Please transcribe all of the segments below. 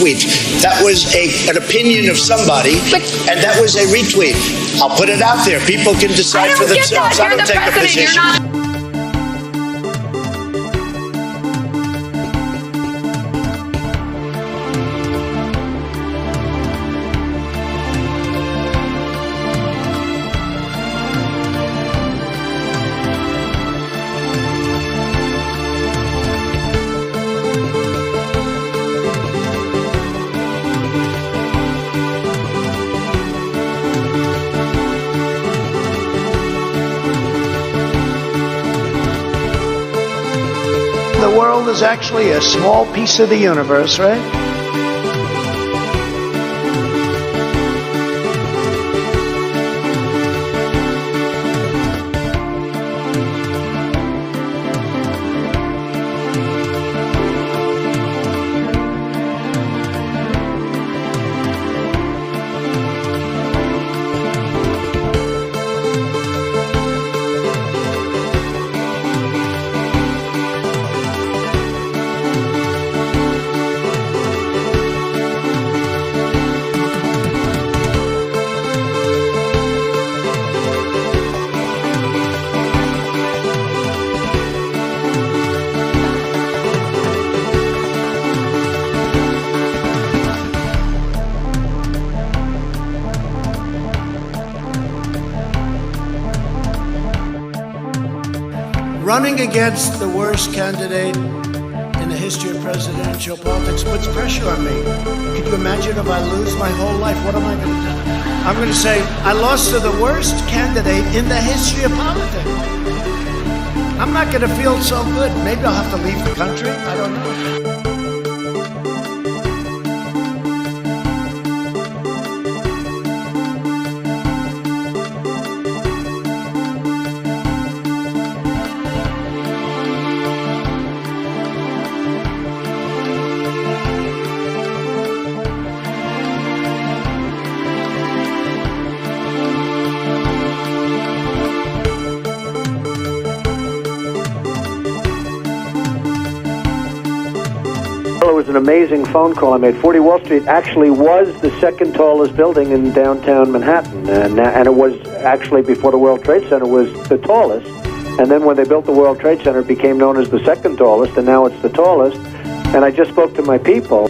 retweet. That was an opinion of somebody, and that was a retweet. I'll put it out there. People can decide for themselves. I don't take a position. The world is actually a small piece of the universe, right? Running against the worst candidate in the history of presidential politics puts pressure on me. Could you imagine if I lose my whole life? What am I going to do? I'm going to say, I lost to the worst candidate in the history of politics. I'm not going to feel so good. Maybe I'll have to leave the country. I don't know. It was an amazing phone call I made. 40 Wall Street actually was the second tallest building in downtown Manhattan, and it was actually, before the World Trade Center, was the tallest. And then when they built the World Trade Center, it became known as the second tallest, and now it's the tallest. And I just spoke to my people.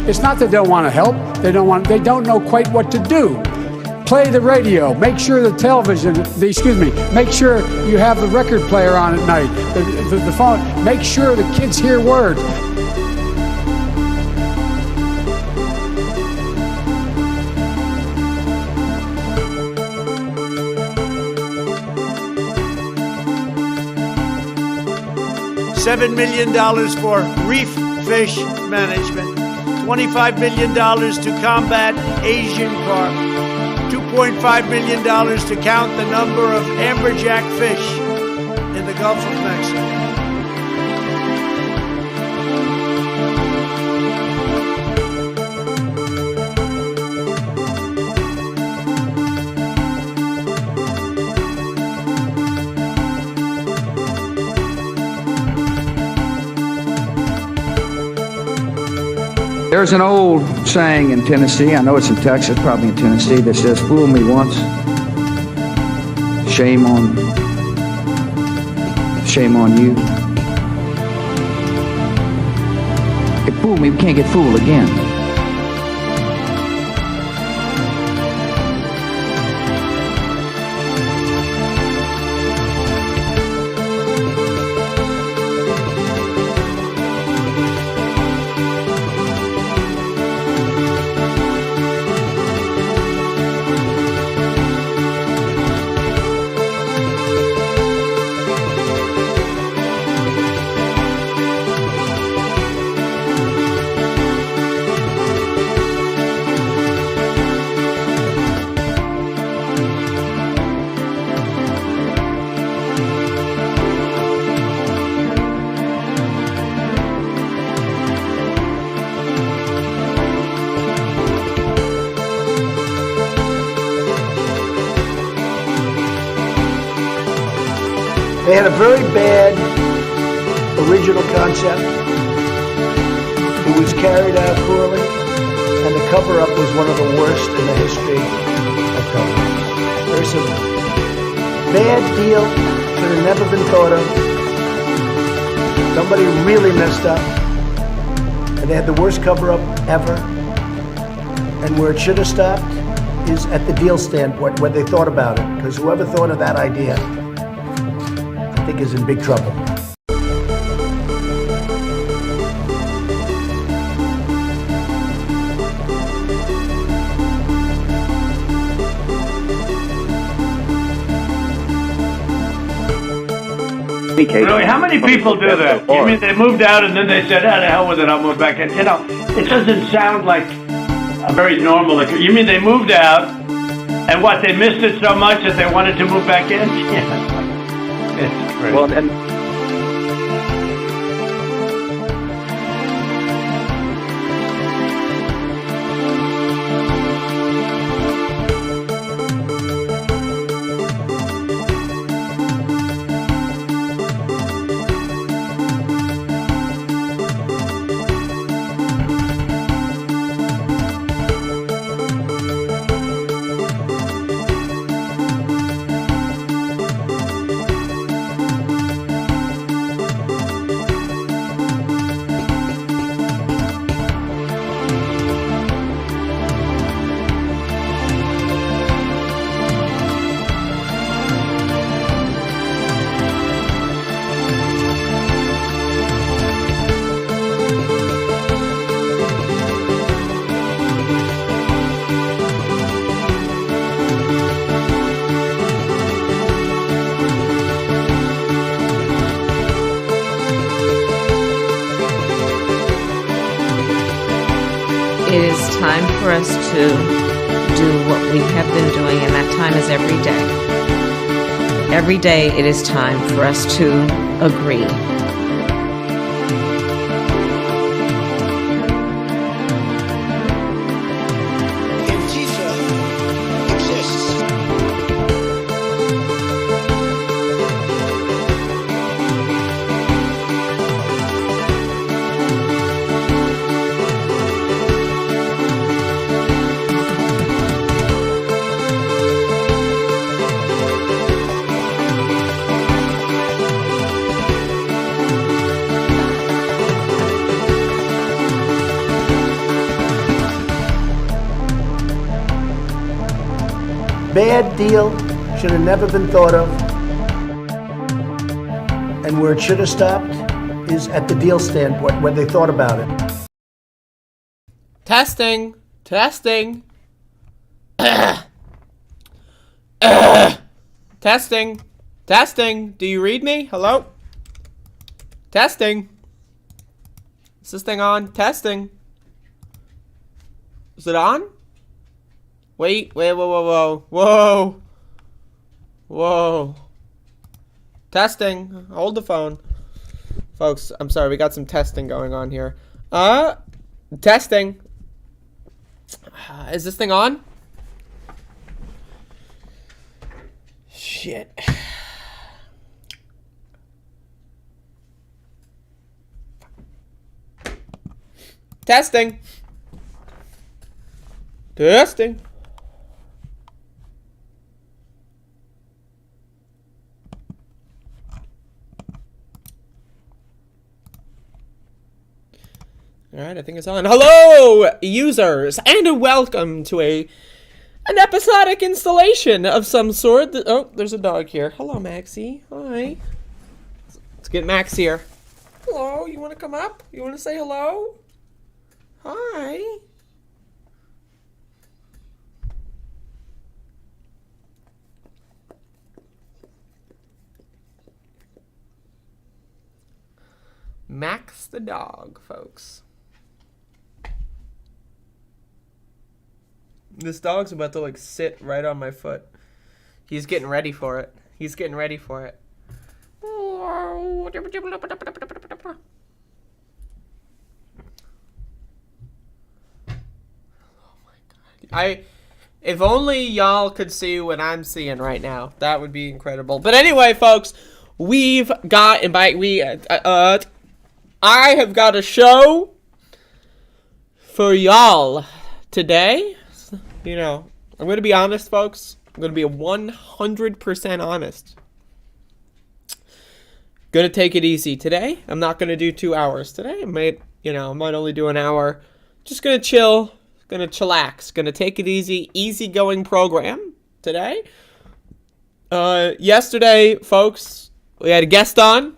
It's not that they don't want to help. They don't know quite what to do. Play the radio. Make sure the television, make sure you have the record player on at night, the phone. Make sure the kids hear words. $7 million for reef fish management, $25 million to combat Asian carp, $2.5 million to count the number of amberjack fish in the Gulf of Mexico. There's an old saying in Tennessee, I know it's in Texas, probably in Tennessee, that says, fool me once, shame on you. If fool me, we can't get fooled again. They had a very bad original concept. It was carried out poorly, and the cover-up was one of the worst in the history of cover-ups. There's a bad deal that had never been thought of. Somebody really messed up, and they had the worst cover-up ever. And where it should have stopped is at the deal standpoint, when they thought about it, because whoever thought of that idea, I think, is in big trouble. Really, how many people do that? You mean they moved out and then they said, "Ah, the hell with it, I'll move back in"? You know, it doesn't sound like a very normal. You mean they moved out and what? They missed it so much that they wanted to move back in? Yeah, it's crazy. Well, and it is time for us to do what we have been doing, and that time is every day. Every day it is time for us to agree. Antifa exists. Bad deal, should have never been thought of. And where it should have stopped is at the deal standpoint, when they thought about it. Testing. Testing. Testing. Testing. Do you read me? Hello? Testing. Is this thing on? Testing. Is it on? Wait, whoa, whoa, whoa. Whoa. Testing. Hold the phone. Folks, I'm sorry, we got some testing going on here. Testing. Is this thing on? Shit. Testing. Testing. Alright, I think it's on. Hello, users, and welcome to an episodic installation of some sort. Oh, there's a dog here. Hello, Maxie. Hi. Let's get Max here. Hello, you want to come up? You want to say hello? Hi. Max the dog, folks. This dog's about to, like, sit right on my foot. He's getting ready for it. He's getting ready for it. Oh my god. If only y'all could see what I'm seeing right now. That would be incredible. But anyway, folks, we've got I have got a show for y'all today. You know, I'm going to be honest, folks. I'm going to be 100% honest. Going to take it easy today. I'm not going to do 2 hours today. I might only do an hour. Just going to chill. Going to chillax. Going to take it easy. Easygoing program today. Yesterday, folks, we had a guest on.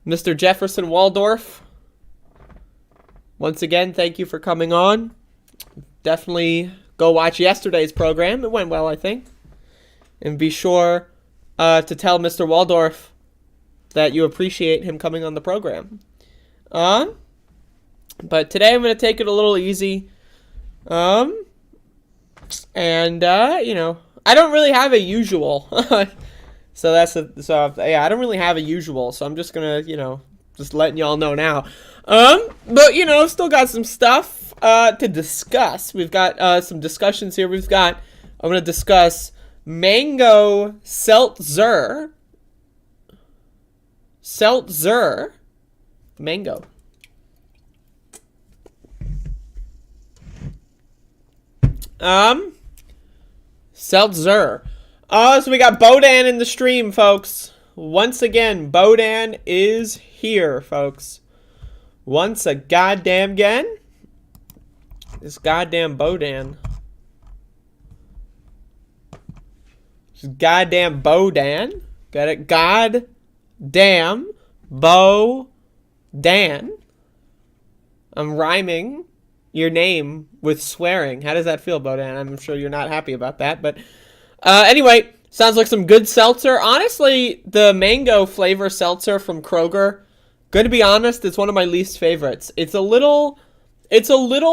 Mr. Jefferson Waldorf. Once again, thank you for coming on. Definitely go watch yesterday's program. It went well, I think. And be sure to tell Mr. Waldorf that you appreciate him coming on the program. But today I'm going to take it a little easy. I don't really have a usual. I don't really have a usual, so I'm just going to, just letting y'all know now. But, still got some stuff to discuss. We've got some discussions here. I'm going to discuss mango seltzer. Mango. Seltzer. So we got Bodan in the stream, folks. Once again, Bodan is here, folks. Once a goddamn again. This goddamn Bodan. This goddamn Bodan. Got it? Goddamn Bodan. I'm rhyming your name with swearing. How does that feel, Bodan? I'm sure you're not happy about that, but anyway, sounds like some good seltzer. Honestly, the mango flavor seltzer from Kroger, gonna be honest, it's one of my least favorites. It's a little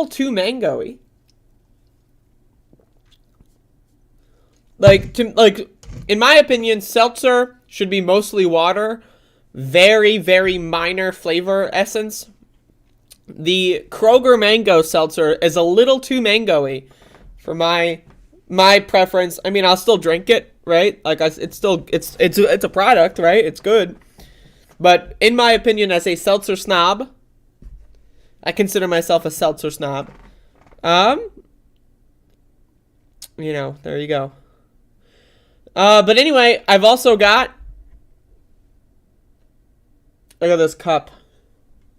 too mango-y. Like, in my opinion, seltzer should be mostly water. Very, very minor flavor essence. The Kroger mango seltzer is a little too mango-y for my preference. I mean, I'll still drink it, right? Like, it's a product, right? It's good. But in my opinion, as a seltzer snob, I consider myself a seltzer snob. There you go. But anyway, I've also got, look at this cup.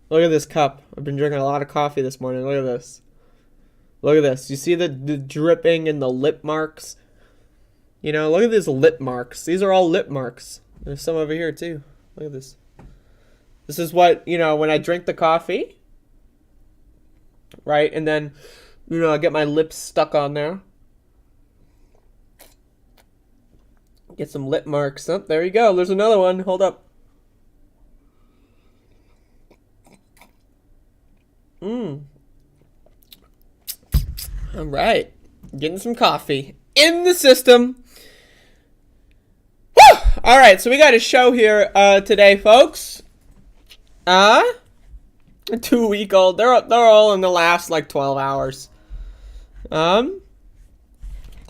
Look at this cup. I've been drinking a lot of coffee this morning. Look at this. Look at this. You see the dripping and the lip marks? Look at these lip marks. These are all lip marks. There's some over here too. Look at this. This is what, when I drink the coffee, right? And then, I get my lips stuck on there. Get some lip marks. Oh, there you go. There's another one. Hold up. All right. Getting some coffee in the system. Woo! All right. So we got a show here today, folks. 2-week-old. They're all in the last 12 hours. Don't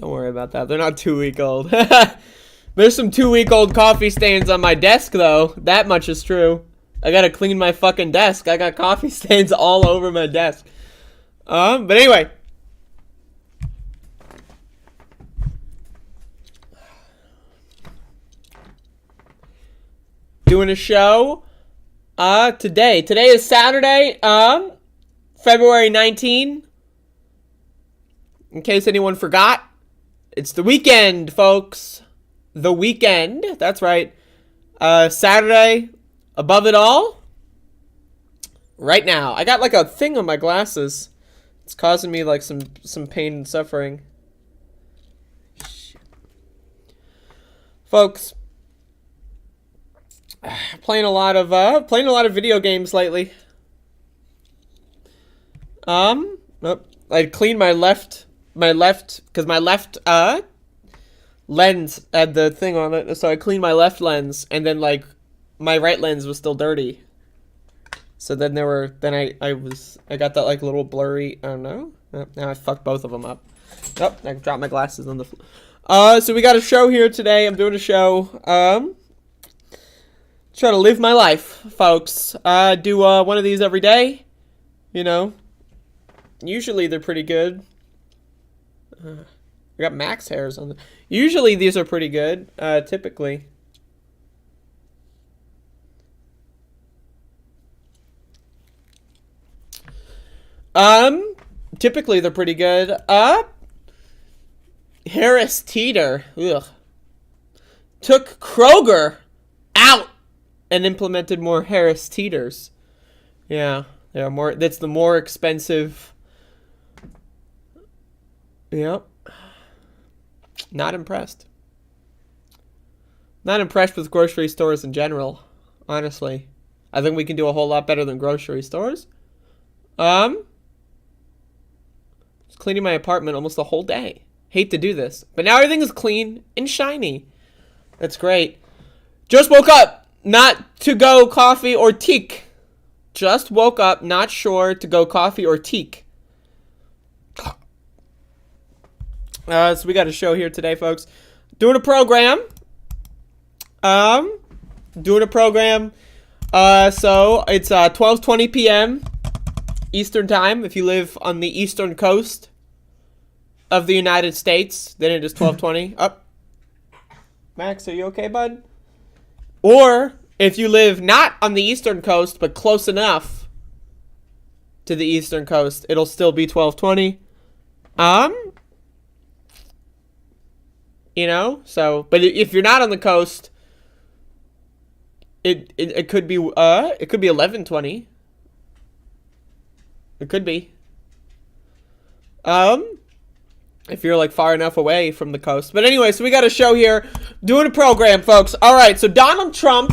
worry about that. They're not 2-week-old. There's some 2-week-old coffee stains on my desk, though. That much is true. I gotta clean my fucking desk. I got coffee stains all over my desk. But anyway. doing a show today. Today is Saturday, February 19. In case anyone forgot, it's the weekend, folks. The weekend. That's right. Saturday, above it all. Right now. I got like a thing on my glasses. It's causing me like some pain and suffering. Shit. Folks, playing a lot of video games lately. I cleaned my left because my left lens had the thing on it, so I cleaned my left lens, and then like my right lens was still dirty. So then I got that like little blurry. I don't know. Now I fucked both of them up. Oh, I dropped my glasses on the floor. So we got a show here today. I'm doing a show. Try to live my life, folks. Do one of these every day. You know. Usually they're pretty good. I got max hairs on them. Usually these are pretty good. Typically. Typically they're pretty good. Harris Teeter, took Kroger out and implemented more Harris Teeters. Yeah, they are more. That's the more expensive. Yep. Not impressed. Not impressed with grocery stores in general. Honestly, I think we can do a whole lot better than grocery stores. Cleaning my apartment almost the whole day. Hate to do this, but now everything is clean and shiny. That's great. Just woke up, not to go coffee or teak. Just woke up, not sure to go coffee or teak. So we got a show here today, folks. Doing a program. So it's 12:20 p.m. Eastern time. If you live on the eastern coast of the United States, then it is 12:20. Up. Max, are you okay, bud? Or if you live not on the eastern coast, but close enough to the eastern coast, it'll still be 12:20. You know, so, but if you're not on the coast, it could be 11:20. It could be. If you're like far enough away from the coast. But anyway, so we got a show here, doing a program, folks. All right, so Donald Trump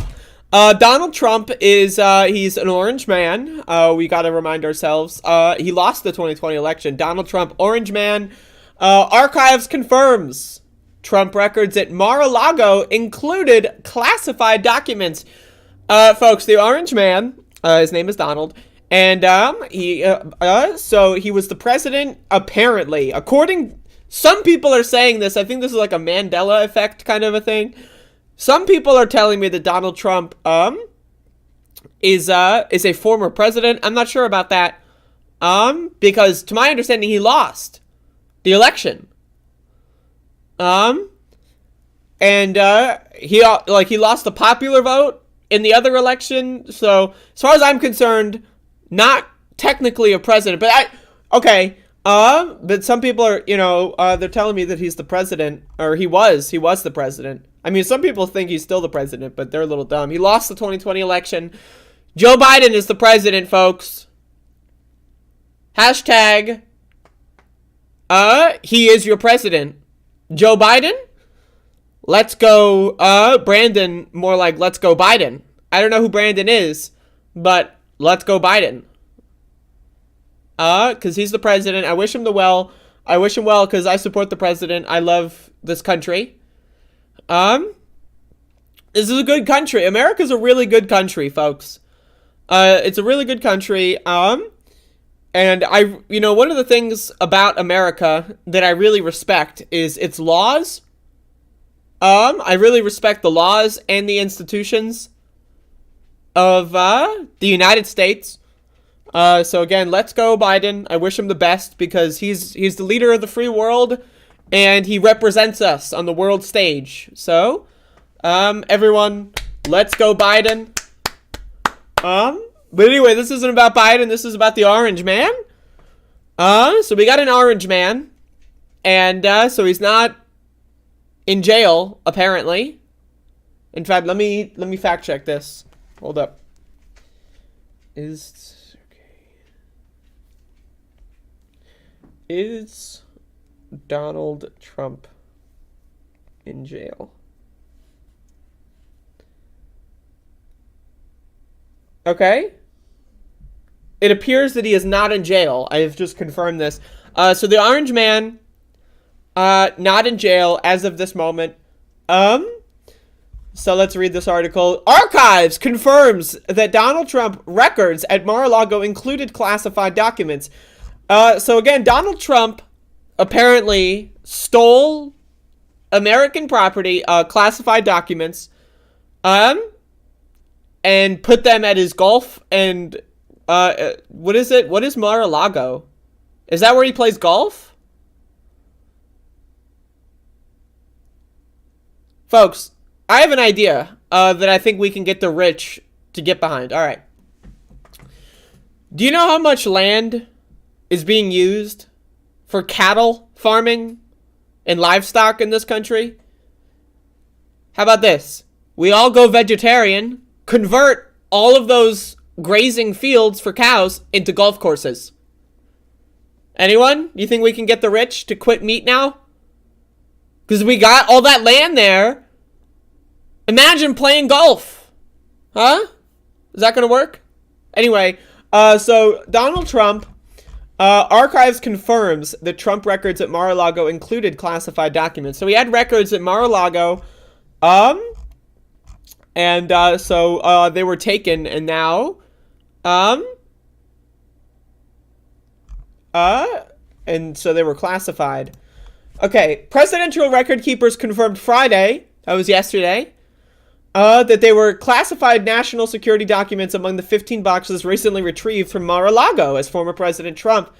is he's an orange man. We got to remind ourselves. He lost the 2020 election. Donald Trump, orange man. Archives confirms Trump records at Mar-a-Lago included classified documents. Folks, the orange man, his name is Donald. And so he was the president, apparently. According, some people are saying this. I think this is like a Mandela effect kind of a thing. Some people are telling me that Donald Trump is a former president. I'm not sure about that. Because to my understanding, he lost the election. And he lost the popular vote in the other election. So as far as I'm concerned, not technically a president, but but some people are, they're telling me that he's the president, or he was the president. I mean, some people think he's still the president, but they're a little dumb. He lost the 2020 election. Joe Biden is the president, folks. Hashtag, he is your president. Joe Biden? Let's go, Brandon, more like, let's go Biden. I don't know who Brandon is, but let's go Biden. Because he's the president. I wish him well because I support the president. I love this country. This is a good country. America's a really good country, folks. It's a really good country. And one of the things about America that I really respect is its laws. I really respect the laws and the institutions of the United States. So again, let's go Biden. I wish him the best because he's the leader of the free world and he represents us on the world stage. So, everyone, Let's go Biden. But anyway, this isn't about Biden. This is about the orange man. So we got an orange man. And so he's not in jail, apparently. In fact, let me fact check this. Hold up. Is Donald Trump in jail? Okay. It appears that he is not in jail. I have just confirmed this. So the orange man, not in jail as of this moment. So let's read this article. Archives confirms that Donald Trump records at Mar-a-Lago included classified documents. So again, Donald Trump apparently stole American property, classified documents, and put them at his golf and, what is it? What is Mar-a-Lago? Is that where he plays golf? Folks, I have an idea that I think we can get the rich to get behind. All right. Do you know how much land is being used for cattle farming and livestock in this country? How about this? We all go vegetarian, convert all of those grazing fields for cows into golf courses. Anyone? You think we can get the rich to quit meat now? Because we got all that land there. Imagine playing golf. Huh? Is that going to work? Anyway, so Donald Trump, Archives confirms that Trump records at Mar-a-Lago included classified documents. So he had records at Mar-a-Lago, and so they were taken, and now, and so they were classified. Okay, presidential record keepers confirmed Friday, that was yesterday, that they were classified national security documents among the 15 boxes recently retrieved from Mar-a-Lago, as former President Trump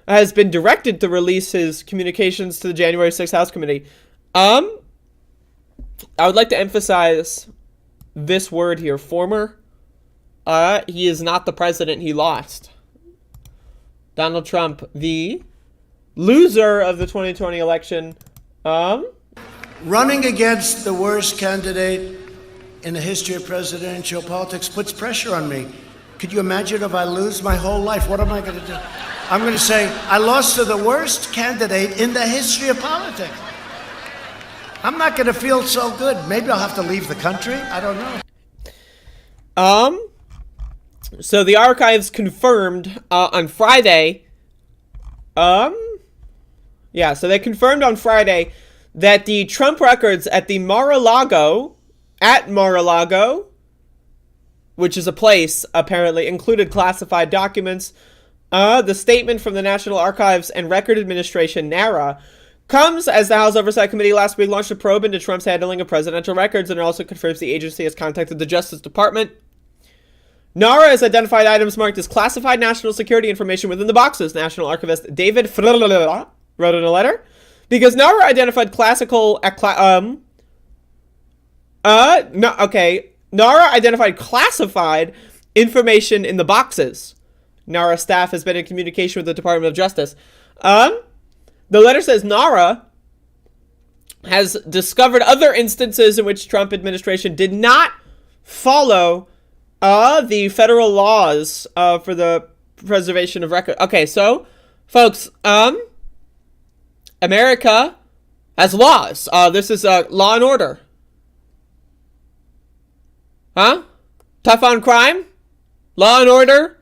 has been directed to release his communications to the January 6th House Committee. I would like to emphasize this word here, former. He is not the president, he lost. Donald Trump, the loser of the 2020 election, running against the worst candidate in the history of presidential politics puts pressure on me. Could you imagine if I lose my whole life? What am I going to do? I'm going to say, I lost to the worst candidate in the history of politics. I'm not going to feel so good. Maybe I'll have to leave the country. I don't know. So the archives confirmed on Friday. Yeah, so they confirmed on Friday that the Trump records at the Mar-a-Lago, which is a place, apparently, included classified documents. The statement from the National Archives and Record Administration, NARA, comes as the House Oversight Committee last week launched a probe into Trump's handling of presidential records, and it also confirms the agency has contacted the Justice Department. NARA has identified items marked as classified national security information within the boxes. National Archivist David wrote in a letter, because NARA identified NARA identified classified information in the boxes. NARA staff has been in communication with the Department of Justice. The letter says NARA has discovered other instances in which Trump administration did not follow the federal laws for the preservation of record. Okay, so, folks, America has laws. This is law and order. Huh? Tough on crime? Law and order?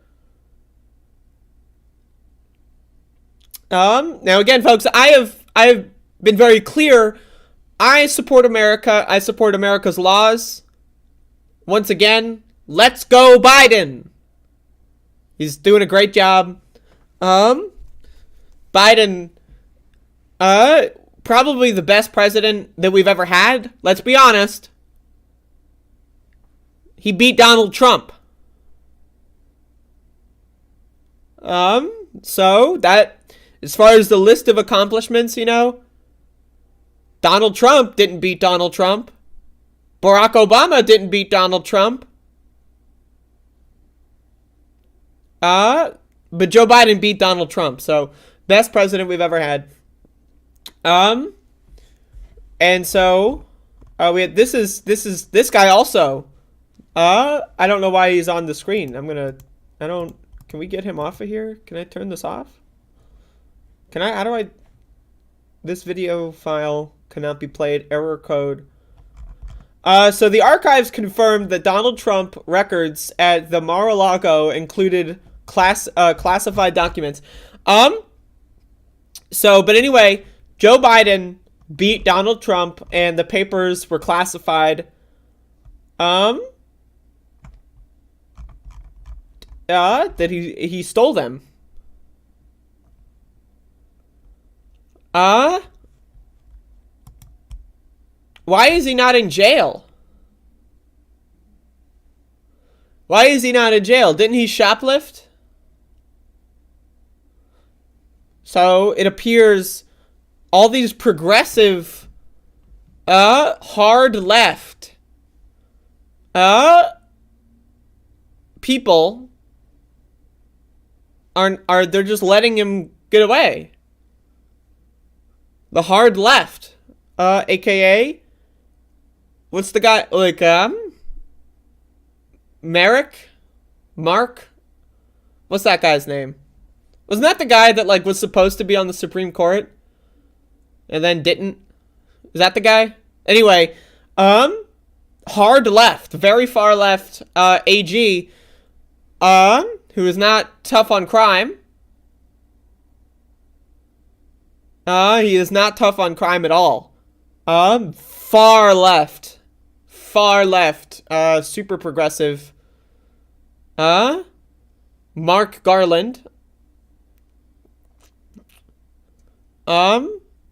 Now again, folks, I have been very clear. I support America. I support America's laws. Once again, let's go Biden. He's doing a great job. Biden, probably the best president that we've ever had. Let's be honest. He beat Donald Trump. So that, as far as the list of accomplishments, you know, Donald Trump didn't beat Donald Trump. Barack Obama didn't beat Donald Trump. But Joe Biden beat Donald Trump. So, best president we've ever had. And so, we had, this guy also. I don't know why he's on the screen. Can we get him off of here? Can I turn this off? This video file cannot be played. Error code. So the archives confirmed that Donald Trump records at the Mar-a-Lago included classified documents. But anyway, Joe Biden beat Donald Trump and the papers were classified. That he stole them. Why is he not in jail? Why is he not in jail? Didn't he shoplift? So it appears all these progressive, hard left, people they're just letting him get away. The hard left, aka, what's the guy, like, Mark? What's that guy's name? Wasn't that the guy that, like, was supposed to be on the Supreme Court? And then didn't? Is that the guy? Anyway, hard left, very far left, AG, who is not tough on crime. He is not tough on crime at all. Far left, super progressive. Mark Garland.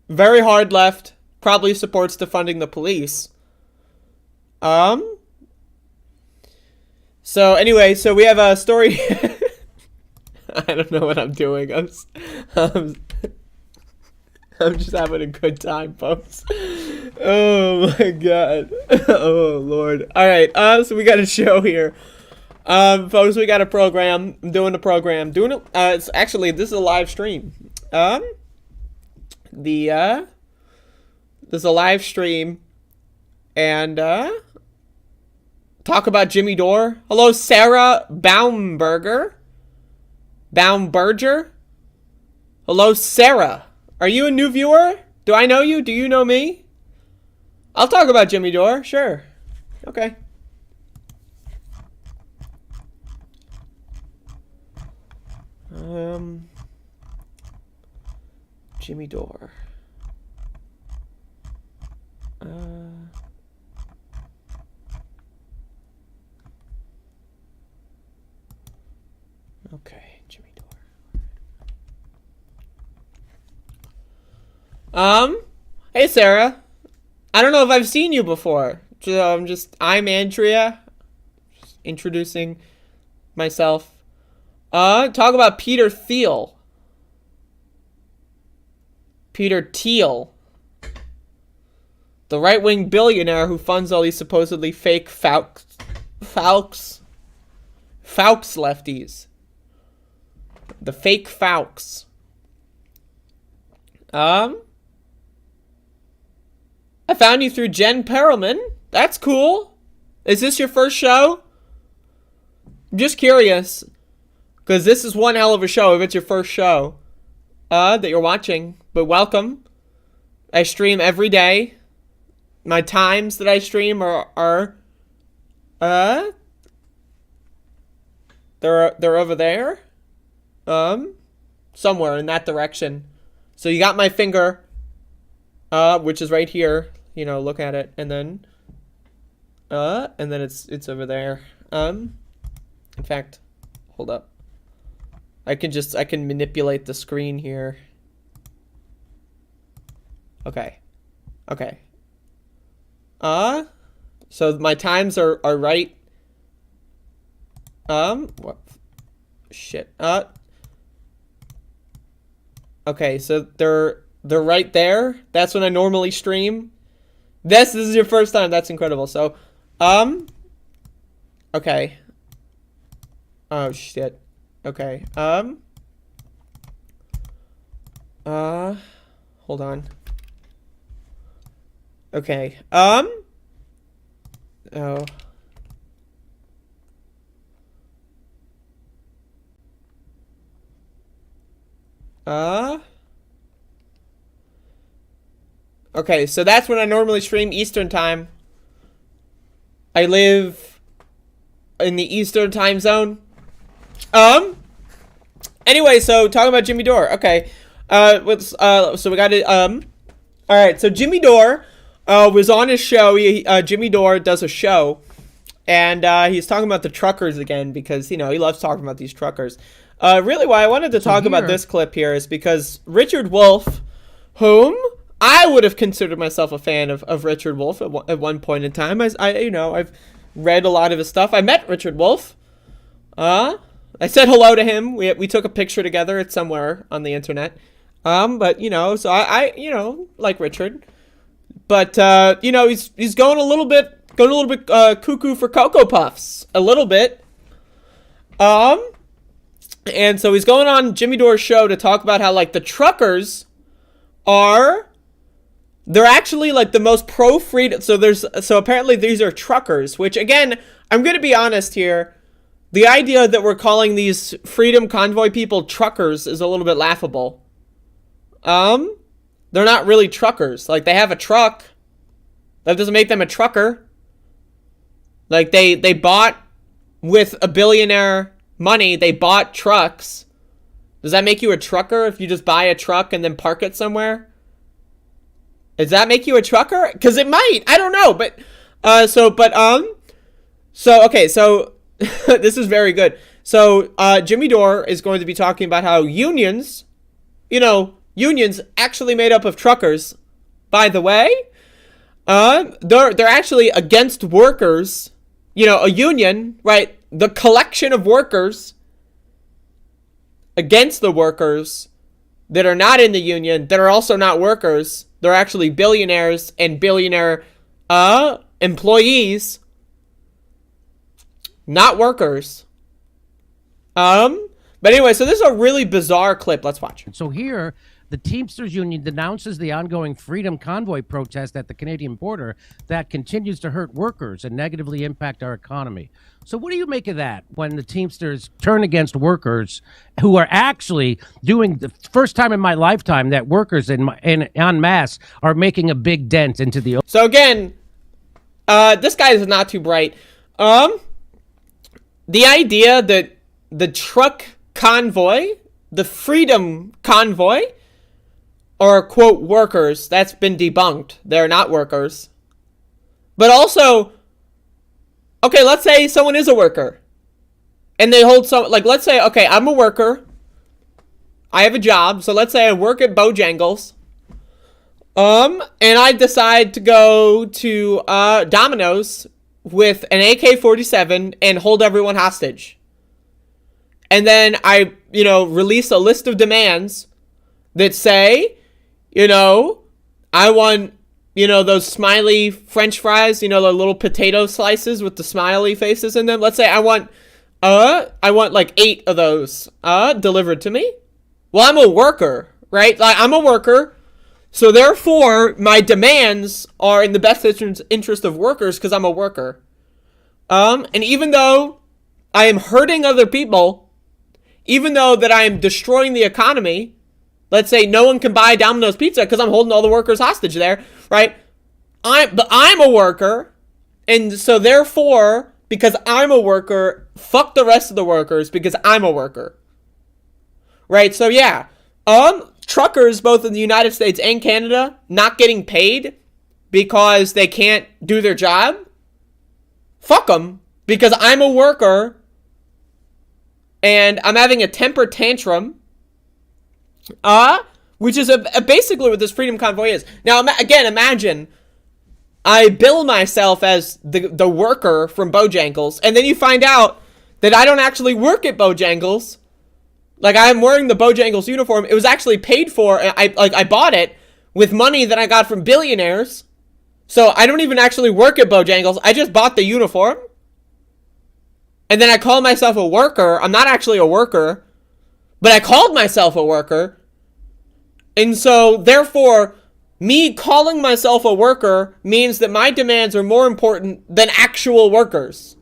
Very hard left, probably supports defunding the police. So anyway, so we have a story. I don't know what I'm doing. I'm just having a good time, folks. Oh my god. Oh lord. All right. So we got a show here. Folks, we got a program. I'm doing the program. It's actually, this is a live stream. This is a live stream, and talk about Jimmy Dore. Hello, Sarah Baumberger. Hello, Sarah. Are you a new viewer? Do I know you? Do you know me? I'll talk about Jimmy Dore. Sure. Okay. Jimmy Dore. Okay, Jimmy Dore. Hey Sarah. I don't know if I've seen you before. I'm Andrea. Just introducing myself. Talk about Peter Thiel. Peter Thiel. The right-wing billionaire who funds all these supposedly fake Fauks lefties. The fake Fauks. I found you through Jen Perelman. That's cool. Is this your first show? I'm just curious. Because this is one hell of a show if it's your first show that you're watching. But welcome. I stream every day. My times that I stream are they're over there. Somewhere in that direction. So you got my finger, which is right here. You know, look at it, and then it's over there. In fact, hold up. I can manipulate the screen here. Okay. So my times are right. What? Shit. Okay, so they're right there. That's when I normally stream. This is your first time. That's incredible. So, okay. Oh, shit. Okay. Hold on. Okay. Oh. Okay, so that's when I normally stream Eastern time. I live in the Eastern time zone. Anyway, so talking about Jimmy Dore. Okay. So we got it. All right. So Jimmy Dore was on his show. Jimmy Dore does a show, and he's talking about the truckers again because he loves talking about these truckers. Really, why I wanted to talk about this clip here is because Richard Wolff, whom I would have considered myself a fan of Richard Wolff at one point in time. I've read a lot of his stuff. I met Richard Wolff. I said hello to him. We took a picture together. It's somewhere on the internet. But so I like Richard. But he's going a little bit cuckoo for Cocoa Puffs a little bit. And so he's going on Jimmy Dore's show to talk about how like the truckers they're actually like the most pro-freedom. So apparently these are truckers, which again, I'm going to be honest here. The idea that we're calling these freedom convoy people truckers is a little bit laughable. They're not really truckers. Like they have a truck. That doesn't make them a trucker. Like they bought with a billionaire money, they bought trucks. Does that make you a trucker if you just buy a truck and then park it somewhere? Does that make you a trucker? Because it might. I don't know. But, okay, so this is very good. So, Jimmy Dore is going to be talking about how unions actually made up of truckers, by the way. They're actually against workers. A union, right? The collection of workers against the workers that are not in the union, that are also not workers. They're actually billionaires and billionaire employees, not workers. But anyway, so this is a really bizarre clip. Let's watch. So here, the Teamsters Union denounces the ongoing Freedom Convoy protest at the Canadian border that continues to hurt workers and negatively impact our economy. So what do you make of that when the Teamsters turn against workers who are actually doing the first time in my lifetime that workers en masse are making a big dent into the... So again, this guy is not too bright. The idea that the truck convoy, the Freedom Convoy, are, quote, workers, that's been debunked. They're not workers. But also, okay, let's say someone is a worker. And they hold some, like, let's say, okay, I'm a worker. I have a job. So let's say I work at Bojangles. And I decide to go to Domino's with an AK-47 and hold everyone hostage. And then I, release a list of demands that say, I want, those smiley French fries, the little potato slices with the smiley faces in them. Let's say I want like 8 of those, delivered to me. Well, I'm a worker, right? Like I'm a worker. So therefore my demands are in the best interest of workers because I'm a worker. And even though I am hurting other people, even though that I am destroying the economy, let's say no one can buy Domino's pizza because I'm holding all the workers hostage there, right? But I'm a worker, and so therefore, because I'm a worker, fuck the rest of the workers because I'm a worker. Right? So yeah, truckers both in the United States and Canada not getting paid because they can't do their job. Fuck them, because I'm a worker and I'm having a temper tantrum. Which is basically what this Freedom Convoy is. Now, again, imagine I bill myself as the worker from Bojangles, and then you find out that I don't actually work at Bojangles. Like, I'm wearing the Bojangles uniform. It was actually paid for. I bought it with money that I got from billionaires. So I don't even actually work at Bojangles. I just bought the uniform. And then I call myself a worker. I'm not actually a worker, but I called myself a worker. And so, therefore, me calling myself a worker means that my demands are more important than actual workers.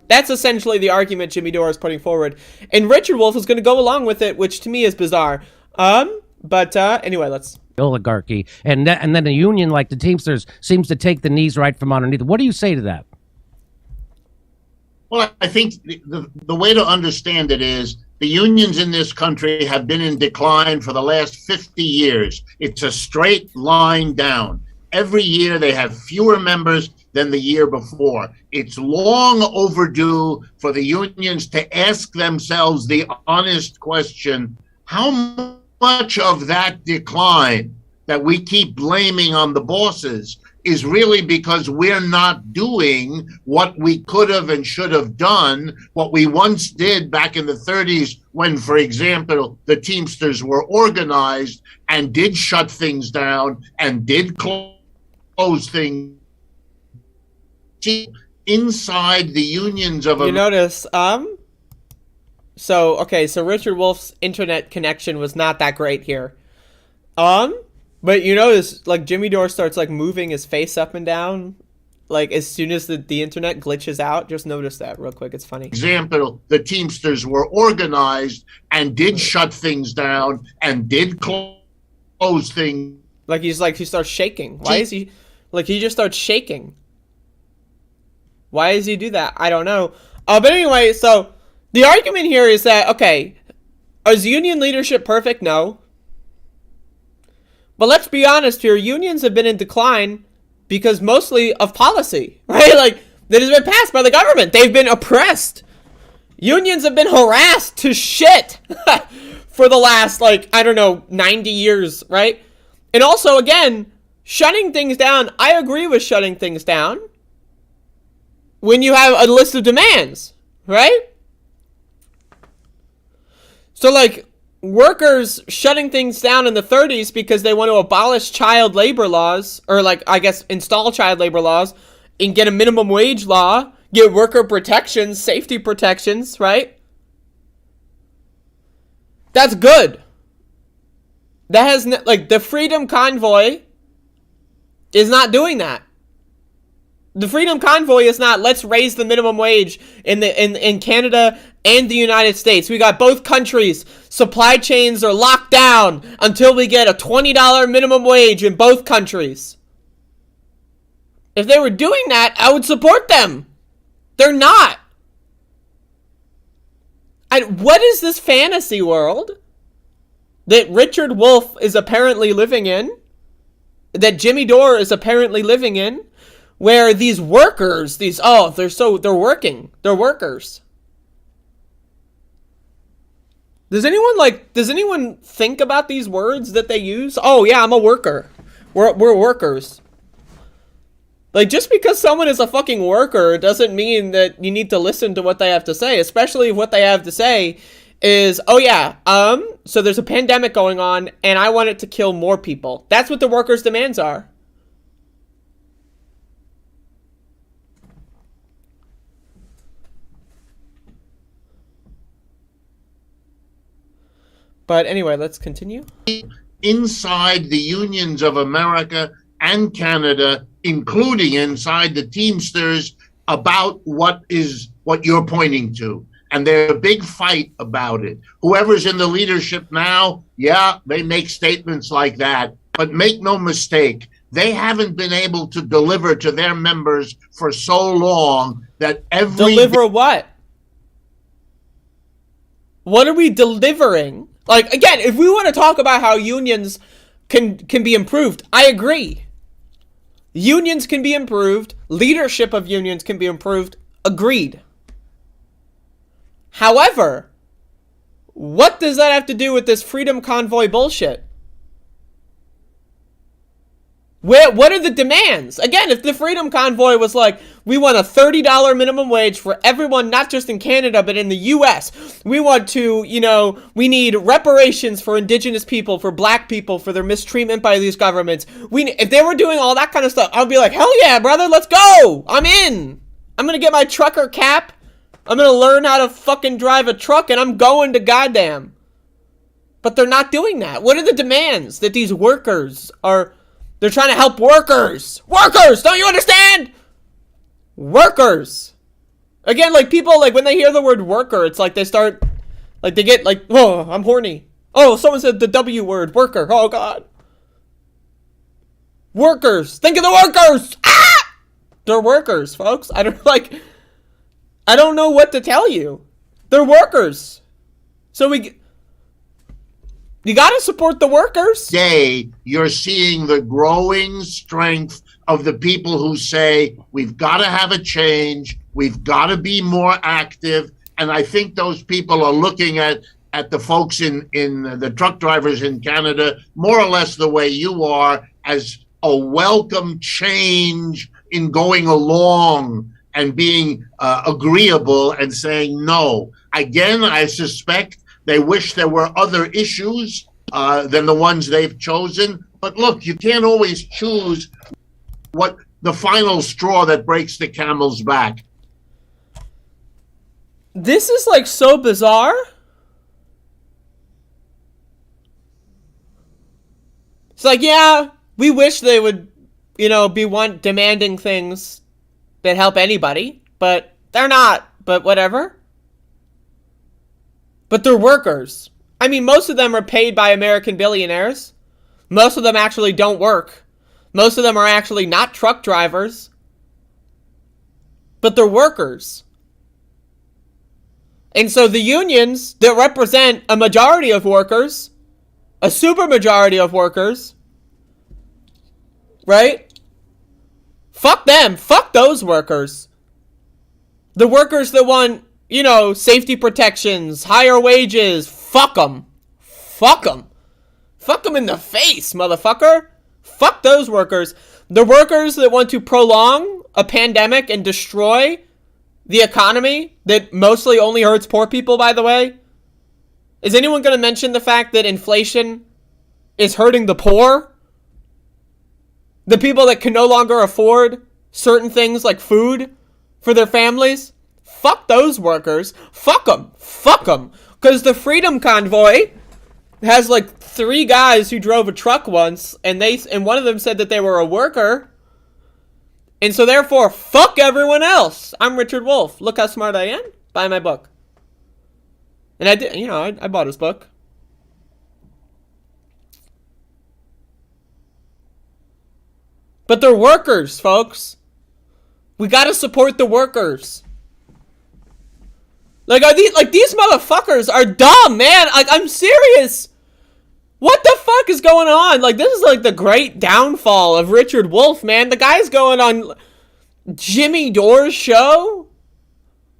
That's essentially the argument Jimmy Dore is putting forward. And Richard Wolff is going to go along with it, which to me is bizarre. Anyway, let's... Oligarchy. And then a union like the Teamsters seems to take the knees right from underneath. What do you say to that? Well, I think the way to understand it is the unions in this country have been in decline for the last 50 years. It's a straight line down. Every year they have fewer members than the year before. It's long overdue for the unions to ask themselves the honest question, how much of that decline that we keep blaming on the bosses is really because we're not doing what we could have and should have done, what we once did back in the 30s when, for example, the Teamsters were organized and did shut things down and did close things inside the unions of... You notice, so Richard Wolff's internet connection was not that great here. But you notice, like, Jimmy Dore starts, like, moving his face up and down, like, as soon as the internet glitches out. Just notice that real quick. It's funny. Example, the Teamsters were organized and did shut things down and did close things. Like, he starts shaking. Why is he, like, he just starts shaking. Why does he do that? I don't know. But anyway, so the argument here is that, okay, is union leadership perfect? No. But let's be honest here, unions have been in decline because mostly of policy, right? Like, that has been passed by the government. They've been oppressed. Unions have been harassed to shit for the last, 90 years, right? And also, again, shutting things down, I agree with shutting things down when you have a list of demands, right? So, workers shutting things down in the 30s because they want to abolish child labor laws, or install child labor laws and get a minimum wage law, get worker protections, safety protections, right? That's good. That has, the Freedom Convoy is not doing that. The Freedom Convoy is not, let's raise the minimum wage in Canada and the United States. We got both countries. Supply chains are locked down until we get a $20 minimum wage in both countries. If they were doing that, I would support them. They're not. What is this fantasy world that Richard Wolff is apparently living in, that Jimmy Dore is apparently living in, where these workers, they're working. They're workers. Does anyone think about these words that they use? Oh yeah, I'm a worker. We're workers. Just because someone is a fucking worker doesn't mean that you need to listen to what they have to say, especially if what they have to say is, oh yeah, so there's a pandemic going on and I want it to kill more people. That's what the workers' demands are. But anyway, let's continue. Inside the unions of America and Canada, including inside the Teamsters, about what you're pointing to. And there's a big fight about it. Whoever's in the leadership now, yeah, they make statements like that. But make no mistake, they haven't been able to deliver to their members for so long that Deliver what? What are we delivering? Again, if we want to talk about how unions can be improved, I agree. Unions can be improved. Leadership of unions can be improved. Agreed. However, what does that have to do with this Freedom Convoy bullshit? What are the demands? Again, if the Freedom Convoy was like, we want a $30 minimum wage for everyone, not just in Canada, but in the U.S. We want to, we need reparations for indigenous people, for black people, for their mistreatment by these governments. If they were doing all that kind of stuff, I'd be like, hell yeah, brother, let's go. I'm in. I'm going to get my trucker cap. I'm going to learn how to fucking drive a truck, and I'm going to goddamn. But they're not doing that. What are the demands that these workers are... They're trying to help workers. Workers! Don't you understand? Workers. Again, like, people, like, when they hear the word worker, it's like they start, like, they get, like, oh, I'm horny. Oh, someone said the W word, worker. Oh, God. Workers. Think of the workers! Ah! They're workers, folks. I don't know what to tell you. They're workers. So you got to support the workers. Today, you're seeing the growing strength of the people who say, we've got to have a change, we've got to be more active. And I think those people are looking at the folks in the truck drivers in Canada, more or less the way you are, as a welcome change in going along and being agreeable and saying no. Again, I suspect they wish there were other issues than the ones they've chosen. But look, you can't always choose what the final straw that breaks the camel's back. This is, like, so bizarre. It's like, yeah, we wish they would, be demanding things that help anybody, but they're not. But whatever. But they're workers. I mean, most of them are paid by American billionaires. Most of them actually don't work. Most of them are actually not truck drivers. But they're workers. And so the unions that represent a majority of workers, a super majority of workers, right? Fuck them. Fuck those workers. The workers that want, safety protections, higher wages. Fuck them. Fuck them. Fuck them in the face, motherfucker. Fuck those workers. The workers that want to prolong a pandemic and destroy the economy that mostly only hurts poor people, by the way. Is anyone going to mention the fact that inflation is hurting the poor? The people that can no longer afford certain things like food for their families? Fuck those workers. Fuck them. Fuck them. Because the Freedom Convoy has like 3 guys who drove a truck once, and one of them said that they were a worker. And so therefore, fuck everyone else. I'm Richard Wolff. Look how smart I am. Buy my book. And I did, I bought his book. But they're workers, folks. We gotta support the workers. These motherfuckers are dumb, man. I'm serious. What the fuck is going on? This is like the great downfall of Richard Wolff, man. The guy's going on Jimmy Dore's show.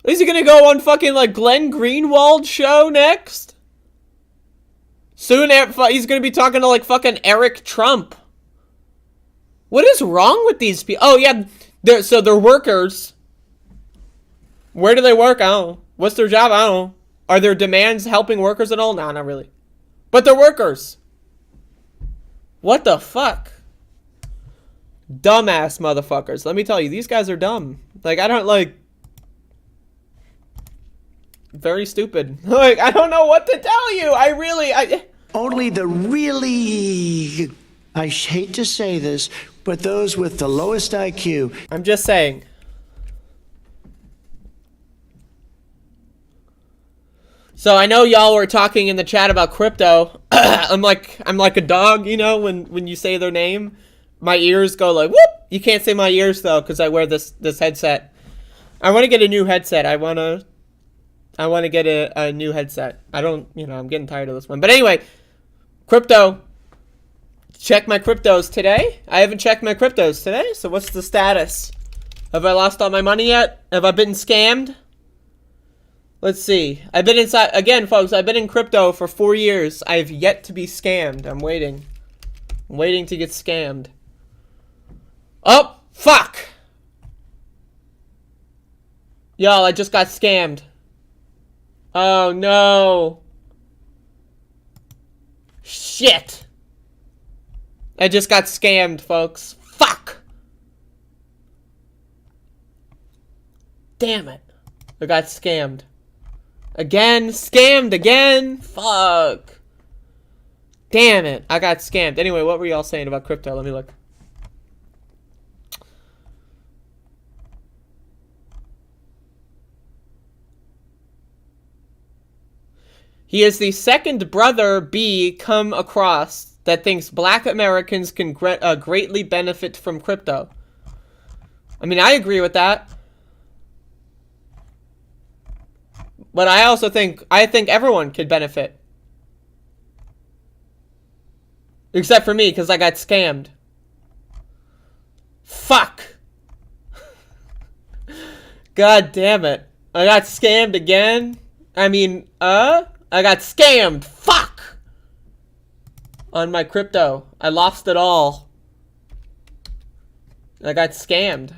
Is he gonna go on fucking Glenn Greenwald's show next? Soon he's gonna be talking to fucking Eric Trump. What is wrong with these people? Oh yeah, they're workers. Where do they work? I don't know. What's their job? I don't know. Are their demands helping workers at all? No, not really. But they're workers. What the fuck? Dumbass motherfuckers. Let me tell you, these guys are dumb. Very stupid. I don't know what to tell you. Only the really, I hate to say this, but those with the lowest IQ. I'm just saying. So I know y'all were talking in the chat about crypto. I'm like a dog, when you say their name, my ears go whoop. You can't say my ears though, because I wear this headset. I want to get a new headset. I want to get a new headset. I'm getting tired of this one. But anyway, crypto. Check my cryptos today. I haven't checked my cryptos today. So what's the status? Have I lost all my money yet? Have I been scammed? Let's see. I've been inside, again, folks, I've been in crypto for 4 years. I have yet to be scammed. I'm waiting. I'm waiting to get scammed. Oh, fuck! Y'all, I just got scammed. Oh, no. Shit. I just got scammed, folks. Fuck! Damn it. I got scammed. Again? Scammed again? Fuck. Damn it. I got scammed. Anyway, what were y'all saying about crypto? Let me look. He is the second brother B come across that thinks black Americans can greatly benefit from crypto. I mean, I agree with that. But I also think, everyone could benefit. Except for me, because I got scammed. Fuck. God damn it. I got scammed again? I mean, I got scammed. Fuck! On my crypto. I lost it all. I got scammed.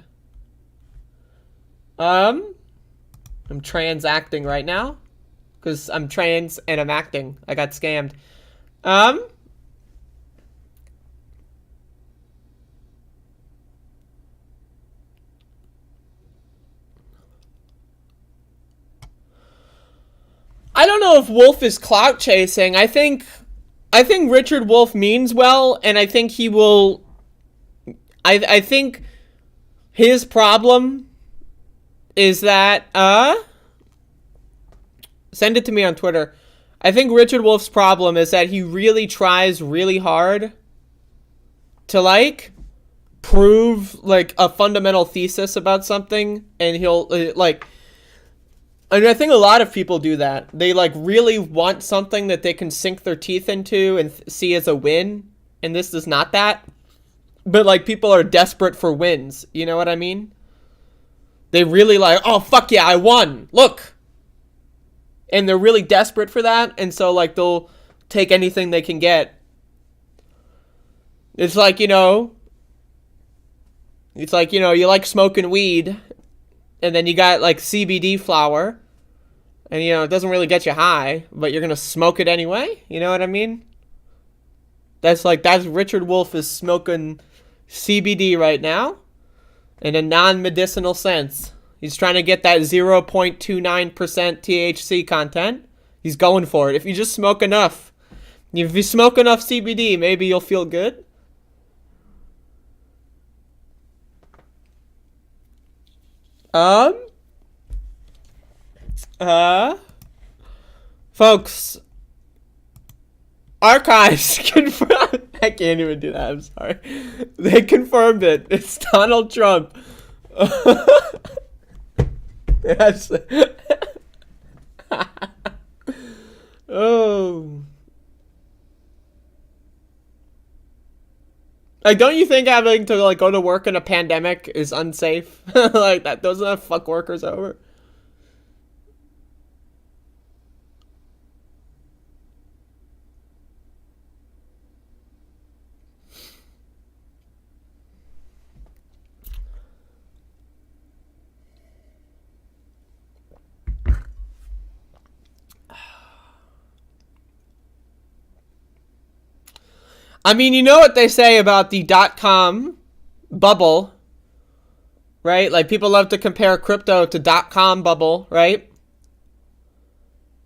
I'm transacting right now. Because I'm trans and I'm acting. I got scammed. I don't know if Wolf is clout chasing. I think Richard Wolf means well, and I think he will. I think his problem is that send it to me on Twitter. I think Richard Wolf's problem is that he really tries really hard to like prove like a fundamental thesis about something, and he'll like. And I think a lot of people do that. They like really want something that they can sink their teeth into and see as a win. And this is not that. But like people are desperate for wins. You know what I mean? They really like, oh fuck yeah, I won. Look. And they're really desperate for that. And so like they'll take anything they can get. It's like, you know, you like smoking weed. And then you got like CBD flower. And, you know, it doesn't really get you high, but you're going to smoke it anyway. You know what I mean? That's Richard Wolf is smoking CBD right now in a non-medicinal sense. He's trying to get that 0.29% THC content. He's going for it. If you just smoke enough, if you smoke enough CBD, maybe you'll feel good. Folks, archives confirmed. I can't even do that. I'm sorry. They confirmed it. It's Donald Trump. Yes. Oh. Like, don't you think having to like go to work in a pandemic is unsafe? Like that doesn't that fuck workers over? I mean, you know what they say about the .com bubble, right? Like, people love to compare crypto to .com bubble, right?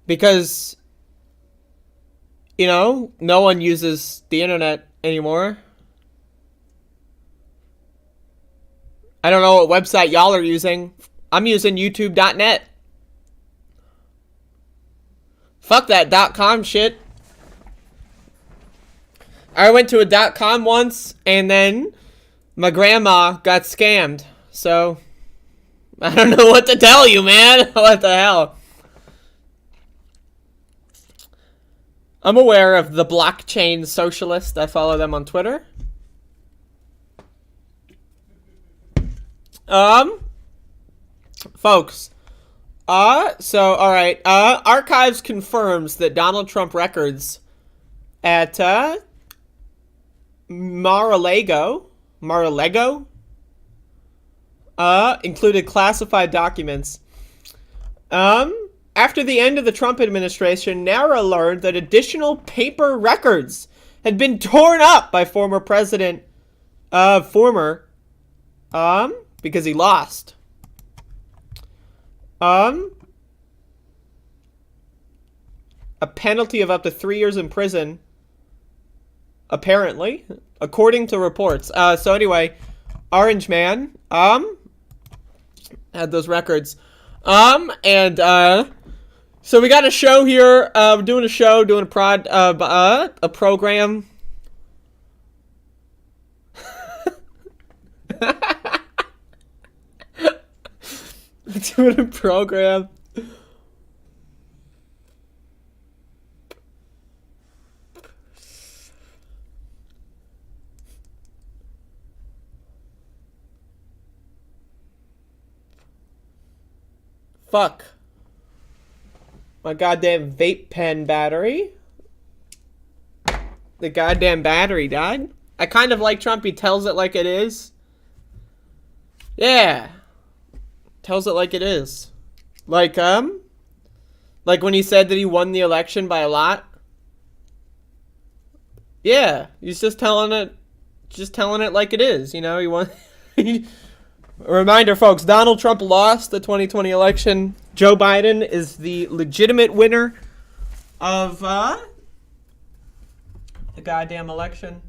Because, you know, no one uses the internet anymore. I don't know what website y'all are using. I'm using youtube.net. Fuck that .com shit. I went to a .com once, and then my grandma got scammed. So, I don't know what to tell you, man. What the hell? I'm aware of the blockchain socialist. I follow them on Twitter. Folks. Alright. Archives confirms that Donald Trump records at, Mar-a-Lago, included classified documents. After the end of the Trump administration, NARA learned that additional paper records had been torn up by former president, because he lost. A penalty of up to 3 years in prison, apparently, according to reports. So anyway, Orange Man, had those records. So we got a show here. We're doing a show, doing a program. Doing a program. Fuck. My goddamn vape pen battery. The goddamn battery died. I kind of like Trump. He tells it like it is. Yeah. Tells it like it is. Like when he said that he won the election by a lot. Yeah. He's just telling it like it is. You know, he won. A reminder, folks, Donald Trump lost the 2020 election. Joe Biden is the legitimate winner of the goddamn election.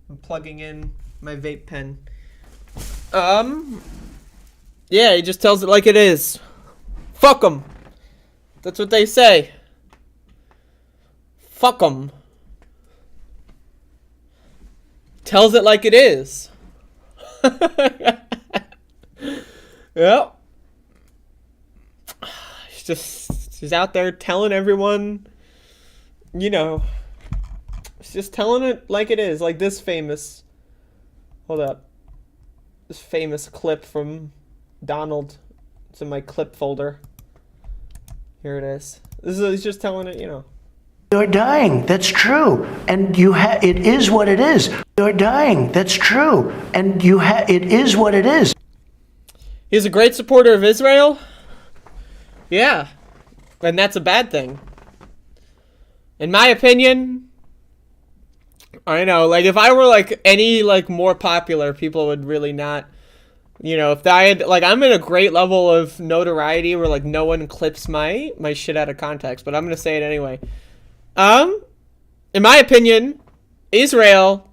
I'm plugging in my vape pen. Yeah, he just tells it like it is. Fuck 'em. That's what they say. Fuck 'em. Tells it like it is. Yep. She's out there telling everyone, you know, she's just telling it like it is. Like this famous, hold up, this famous clip from Donald. It's in my clip folder. Here it is. He's just telling it, you know. You're dying. That's true. And it is what it is. You're dying. That's true. And it is what it is. He's a great supporter of Israel. Yeah. And that's a bad thing. In my opinion, I know, like, if I were, like, any, like, more popular, people would really not, you know, if I had, like, I'm in a great level of notoriety where, like, no one clips my shit out of context, but I'm gonna say it anyway. In my opinion, Israel,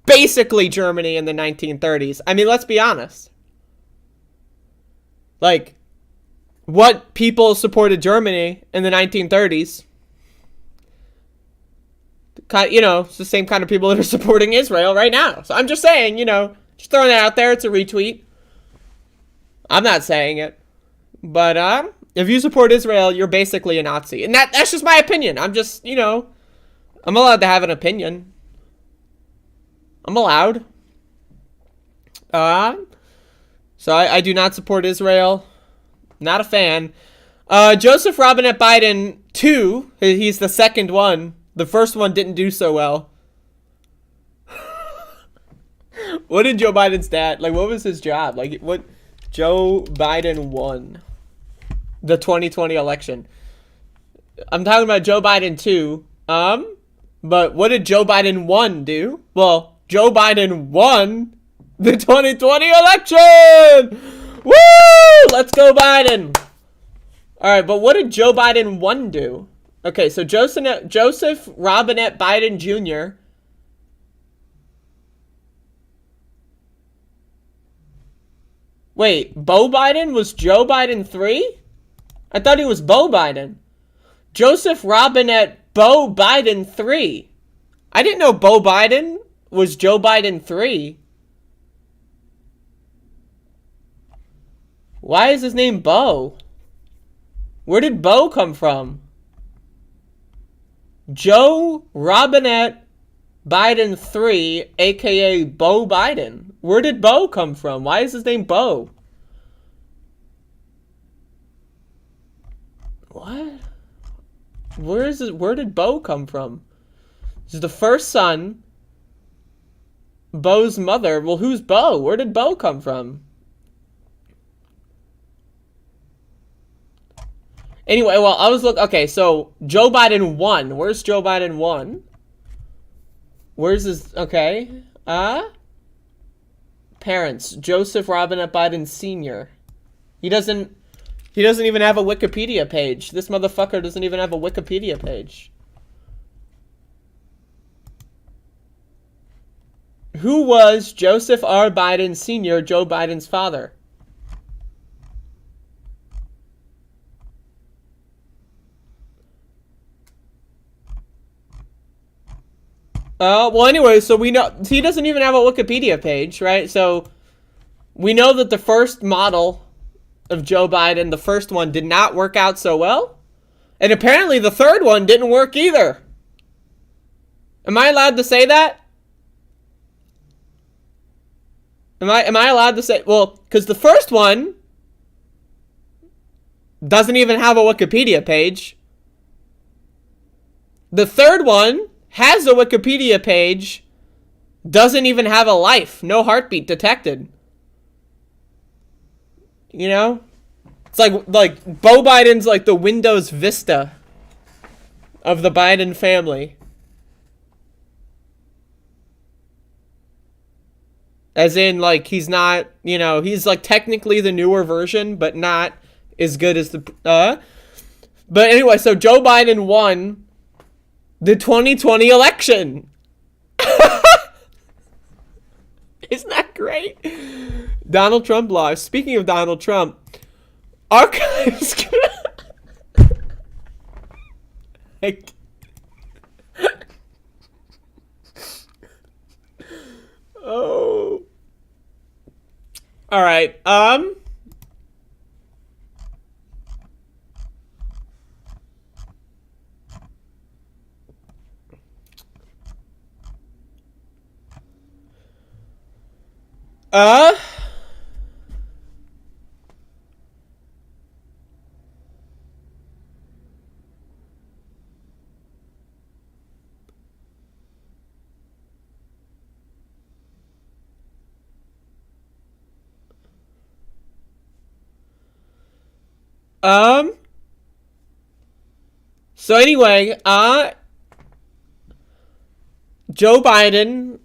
basically Germany in the 1930s. I mean, let's be honest. Like, what people supported Germany in the 1930s, you know, it's the same kind of people that are supporting Israel right now. So I'm just saying, you know, just throwing that out there. It's a retweet. I'm not saying it. But, if you support Israel, you're basically a Nazi. And that's just my opinion. I'm just, you know, I'm allowed to have an opinion. I'm allowed. So I do not support Israel. Not a fan. Joseph Robinette Biden 2, he's the second one. The first one didn't do so well. What did Joe Biden's dad, like, what was his job? Like, what Joe Biden won the 2020 election. I'm talking about Joe Biden 2. But what did Joe Biden 1 do? Well, Joe Biden won the 2020 election! Woo! Let's go, Biden! Alright, but what did Joe Biden 1 do? Okay, so Joseph Robinette Biden Jr. Wait, Beau Biden was Joe Biden 3? I thought he was Beau Biden. Joseph Robinette Beau Biden 3. I didn't know Beau Biden was Joe Biden 3. Why is his name Beau? Where did Beau come from? Joe Robinette Biden 3, a.k.a. Beau Biden. Where did Beau come from? Why is his name Beau? What? Where did Beau come from? This is the first son of Joseph Robinette Biden Jr. Where did Beau come from? Why is his name Beau? What? Where is this? Where did Beau come from? Where is his? Where did Beau come from? Where is his? Where did Beau come from? Why is his name Beau? Where did Beau come from? This is the first son Bo's mother. Well, who's Bo? Where did Bo come from? Anyway, well, I was okay, so Joe Biden won. Where's Joe Biden won? Where's his, okay. Parents. Joseph Robinette Biden Sr. He doesn't even have a Wikipedia page. This motherfucker doesn't even have a Wikipedia page. Who was Joseph R. Biden Sr., Joe Biden's father? Well, anyway, so we know he doesn't even have a Wikipedia page, right? So we know that the first model of Joe Biden, the first one, did not work out so well. And apparently the third one didn't work either. Am I allowed to say that? Am I allowed to say, well, because the first one doesn't even have a Wikipedia page. The third one has a Wikipedia page, doesn't even have a life, no heartbeat detected. You know? It's like Bo Biden's like the Windows Vista of the Biden family. As in, like, he's not, you know, he's like technically the newer version, but not as good as the, But anyway, so Joe Biden won the 2020 election. Isn't that great? Donald Trump laws. Speaking of Donald Trump, archives. Oh. All right. So anyway, Joe Biden,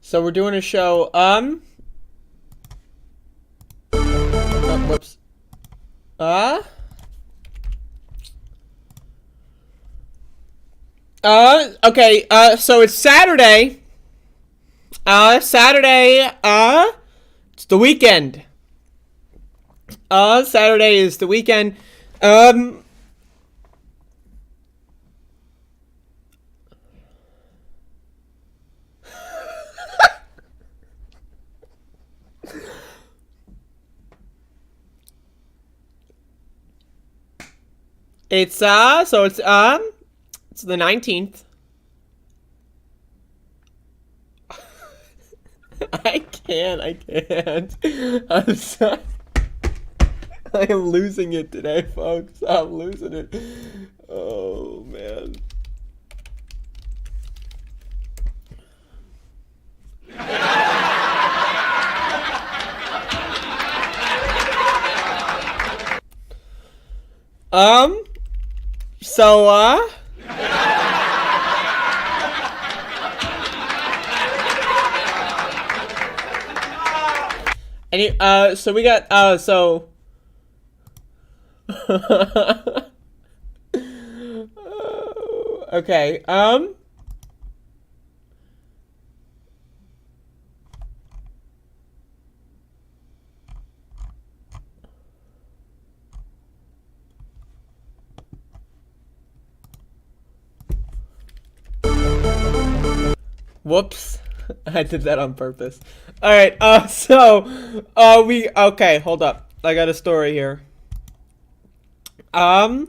so we're doing a show, whoops. Okay, so it's Saturday. It's the weekend. Saturday is the weekend. It's so it's the 19th. I can't. I'm sorry. I am losing it today, folks. I'm losing it. Oh man. So, so we got, so, okay, Whoops. I did that on purpose. All right. Okay, hold up. I got a story here. I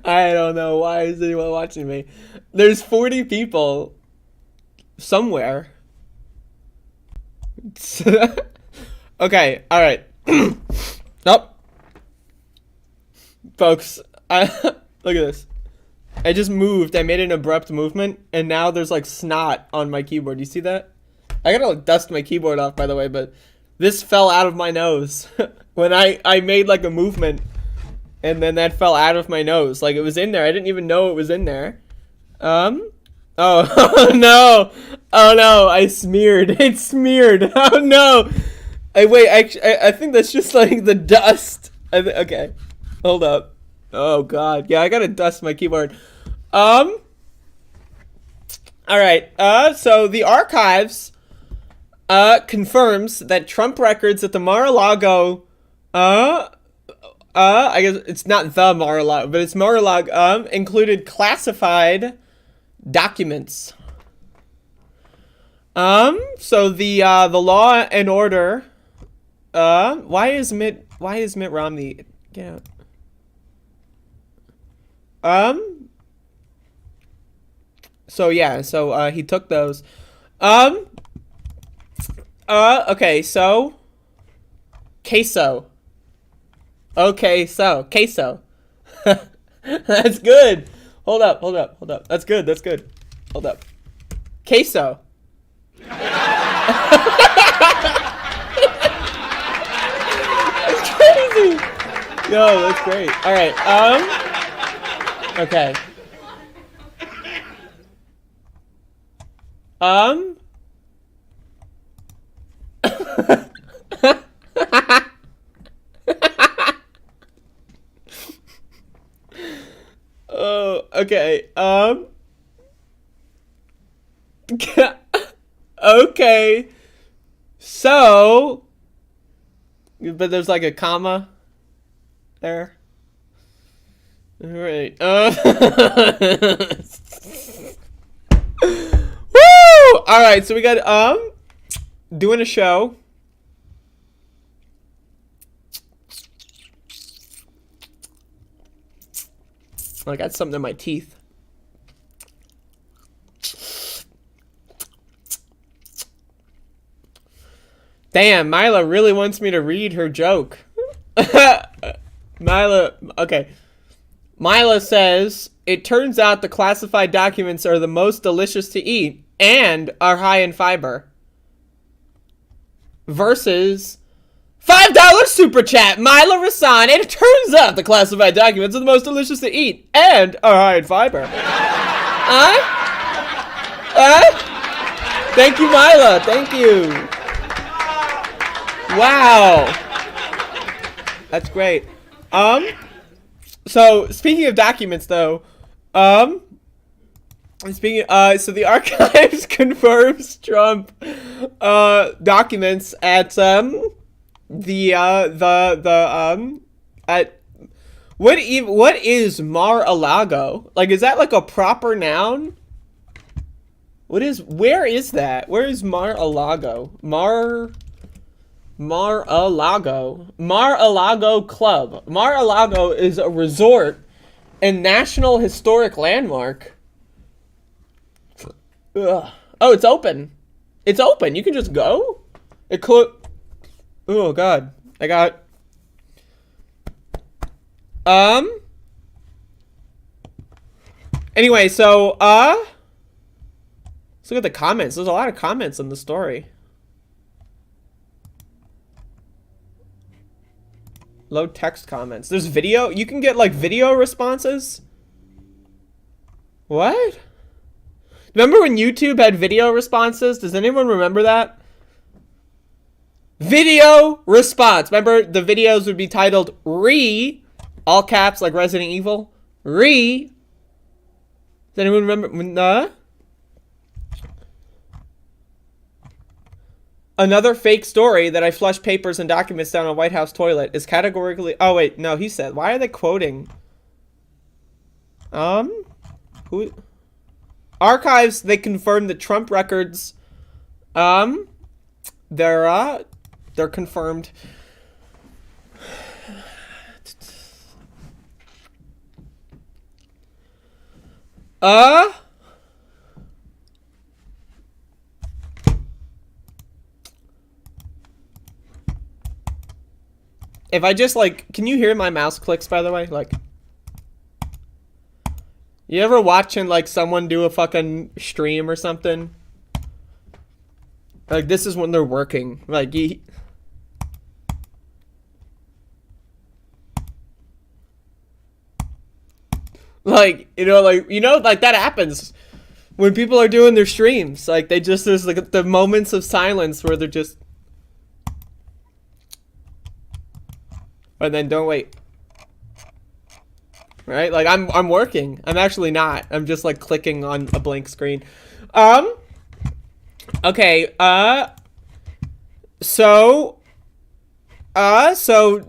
don't know. Why is anyone watching me? There's 40 people somewhere. Okay, all right. Oh. Folks, look at this. I just moved. I made an abrupt movement, and now there's like snot on my keyboard. You see that? I gotta like, dust my keyboard off, by the way, but this fell out of my nose when I made like a movement, and then that fell out of my nose. Like it was in there. I didn't even know it was in there. Oh, oh no. Oh no, I smeared. It smeared. Oh no. I think that's just like the dust. Okay. Hold up. Oh god. Yeah, I gotta dust my keyboard. All right. So the archives confirms that Trump records at the Mar-a-Lago I guess it's not the Mar-a-Lago, but it's Mar-a-Lago included classified documents. So the Law and Order why is Mitt Romney get out? So yeah, so he took those. Okay, so queso. Okay, so queso. That's good. Hold up. That's good. Hold up. Queso. That's crazy. Yo, that's great. All right. Okay. Oh, okay. Okay. So, but there's like a comma there. All right. Woo! All right. So we got doing a show. I got something in my teeth. Damn, Mila really wants me to read her joke. Mila, okay. Mila says, it turns out the classified documents are the most delicious to eat and are high in fiber. Versus $5 super chat, Mila Rasan. It turns out the classified documents are the most delicious to eat and are high in fiber. Thank you, Mila. Thank you. Wow. That's great. So speaking of documents though, so the archives confirms Trump documents at at what is Mar-a-Lago? Like, is that like a proper noun? Where is that? Where is Mar-a-Lago? Mar-a-Lago Club. Mar-a-Lago is a resort and national historic landmark. Ugh. Oh, it's open. It's open. You can just go? Oh god. I got anyway, so let's look at the comments. There's a lot of comments on the story. Low text comments. There's video. You can get like video responses. What? Remember when YouTube had video responses? Does anyone remember that? Video response. Remember the videos would be titled all caps like Resident Evil. Does anyone remember? Another fake story that I flushed papers and documents down a White House toilet is categorically... Oh, wait. No, he said... Why are they quoting? Who? Archives, they confirmed that Trump records, they're confirmed. If I just, like, can you hear my mouse clicks, by the way? Like, you ever watching, like, someone do a fucking stream or something? Like, this is when they're working. Like, like, like, that happens when people are doing their streams. Like, there's, like, the moments of silence where they're just... And then don't wait. Right? Like, I'm working. I'm actually not. I'm just, like, clicking on a blank screen. Okay, so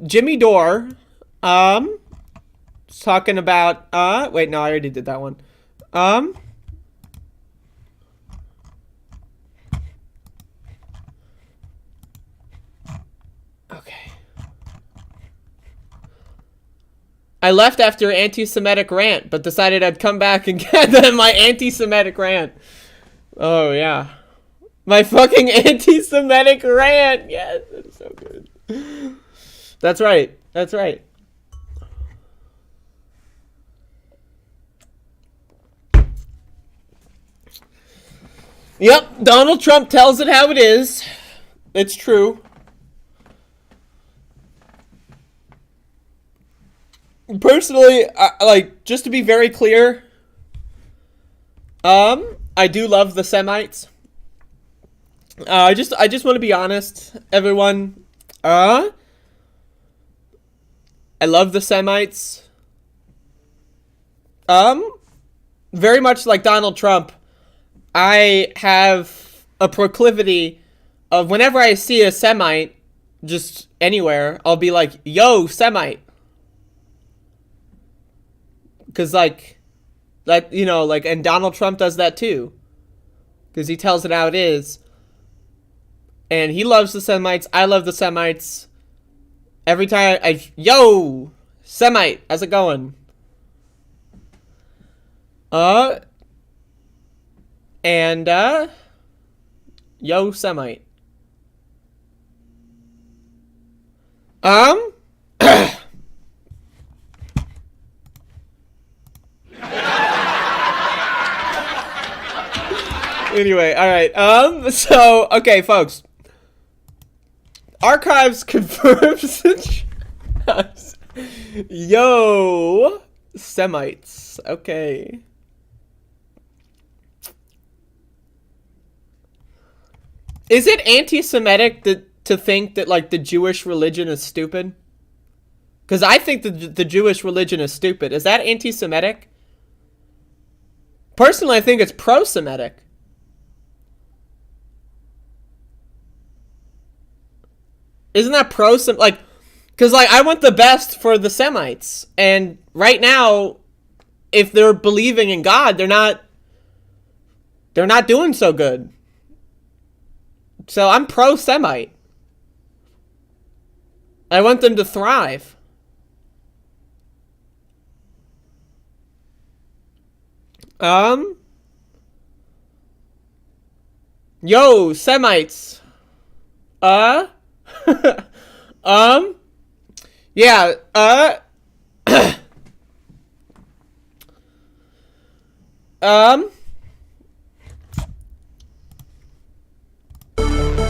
Jimmy Dore, talking about, wait, no, I already did that one. Okay. I left after anti-Semitic rant, but decided I'd come back and get my anti-Semitic rant. Oh, yeah. My fucking anti-Semitic rant. Yes, that's so good. That's right. That's right. Yep, Donald Trump tells it how it is. It's true. Personally, like, just to be very clear, I do love the Semites. I just want to be honest, everyone. I love the Semites. Very much like Donald Trump, I have a proclivity of whenever I see a Semite, just anywhere, I'll be like, yo, Semite. Because, like, that, you know, like, and Donald Trump does that too. Because he tells it how it is. And he loves the Semites. I love the Semites. Every time yo, Semite, how's it going? And, yo, Semite. Anyway, alright, so, okay, folks. Archives confirms yo, Semites. Okay. Is it anti-Semitic to think that, like, the Jewish religion is stupid? Because I think the Jewish religion is stupid. Is that anti-Semitic? Personally, I think it's pro-Semitic. Isn't that pro-Sem... Like, because, like, I want the best for the Semites. And right now, if they're believing in God, they're not doing so good. So I'm pro-Semite. I want them to thrive. Yo, Semites. Yeah,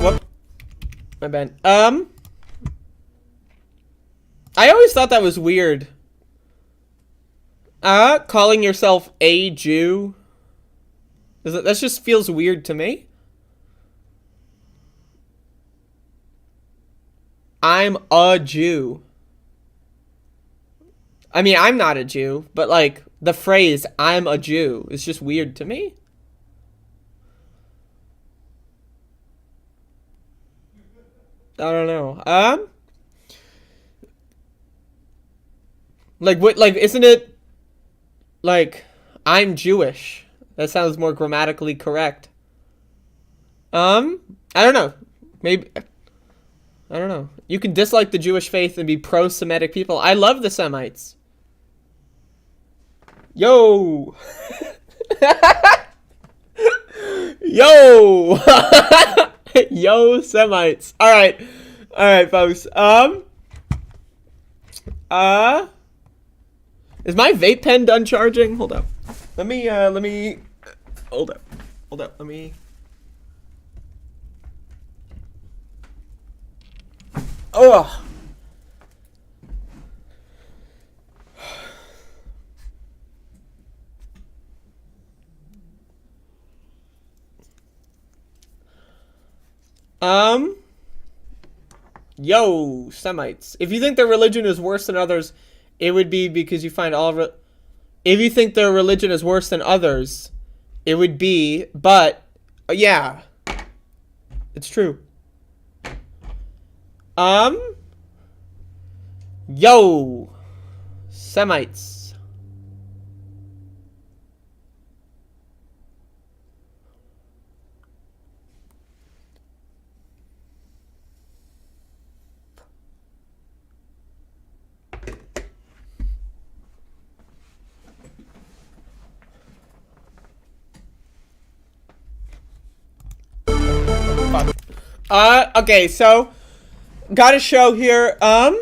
what? My bad. I always thought that was weird. Calling yourself a Jew. That just feels weird to me. I'm a Jew. I mean, I'm not a Jew, but, like, the phrase, I'm a Jew, is just weird to me. I don't know. Like, what, like, isn't it, Like, I'm Jewish. That sounds more grammatically correct. I don't know. Maybe, I don't know. You can dislike the Jewish faith and be pro-Semitic people. I love the Semites. Yo! Yo! Yo, Semites. Alright. Alright, folks. Is my vape pen done charging? Hold up. Let me, hold up. Hold up, let me... Oh! Yo, Semites. If you think their religion is worse than others, it would be because you find all... If you think their religion is worse than others, it would be... But, yeah. It's true. Yo, Semites. Okay, so got a show here. Wait,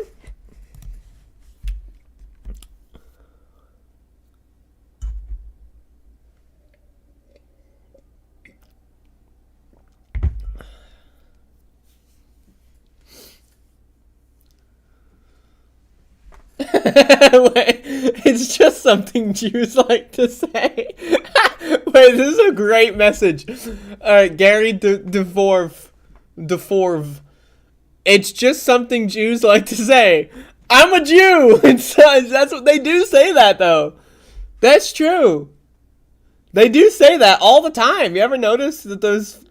it's just something Jews like to say. Wait, this is a great message. Gary DeForve. It's just something Jews like to say. I'm a Jew! That's what they do say that, though. That's true. They do say that all the time. You ever notice that those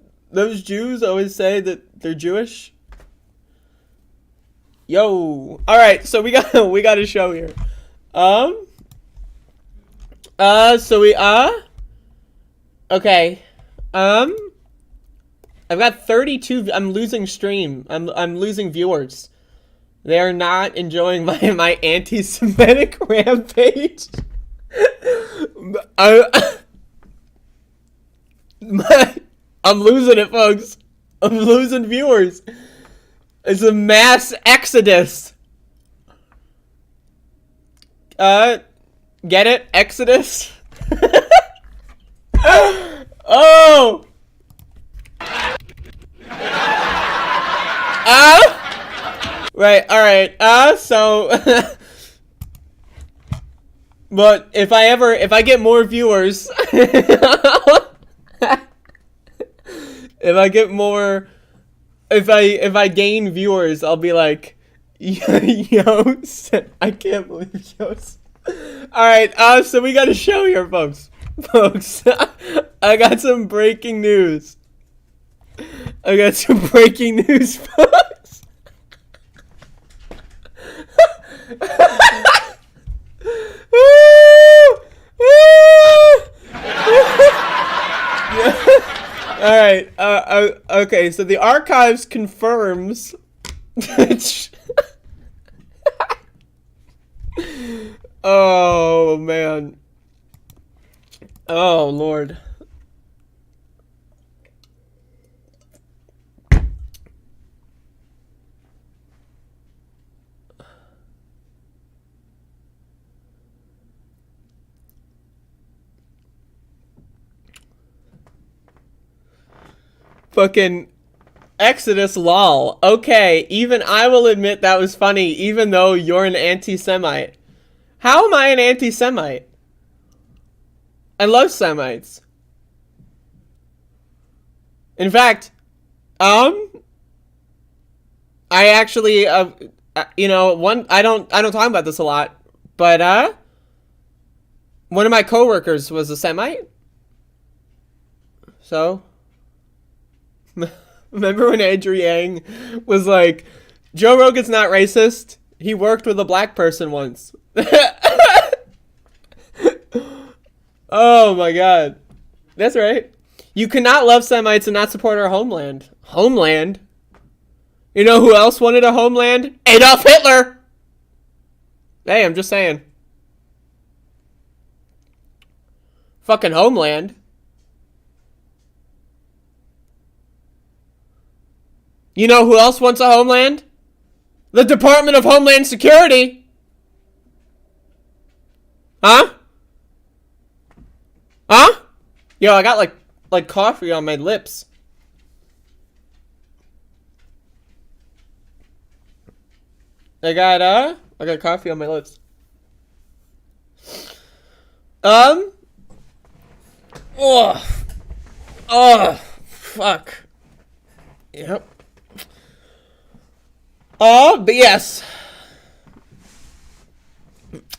Jews always say that they're Jewish? Yo. Alright, so we got a show here. Okay. I've got 32. I'm losing stream. I'm losing viewers. They are not enjoying my anti-Semitic rampage. I'm losing it, folks. I'm losing viewers. It's a mass exodus. Get it? Exodus? Oh! Right, alright. So but if I get more viewers if I gain viewers, I'll be like, yo, I can't believe yo's. Alright, so we got a show here, folks. I got some breaking news. Folks. Alright, okay, so the archives confirms oh, man. Oh, Lord. Fucking Exodus lol. Okay, even I will admit that was funny, even though you're an anti-Semite. How am I an anti-Semite? I love Semites. In fact, I actually, I don't talk about this a lot, but, one of my coworkers was a Semite. So, remember when Andrea was like, Joe Rogan's not racist. He worked with a black person once. Oh my god. That's right. You cannot love Semites and not support our homeland. Homeland? You know who else wanted a homeland? Adolf Hitler! Hey, I'm just saying. Fucking homeland. You know who else wants a homeland? The Department of Homeland Security. Huh? Huh? Yo, I got like coffee on my lips. I got coffee on my lips. Fuck. Yep. But yes.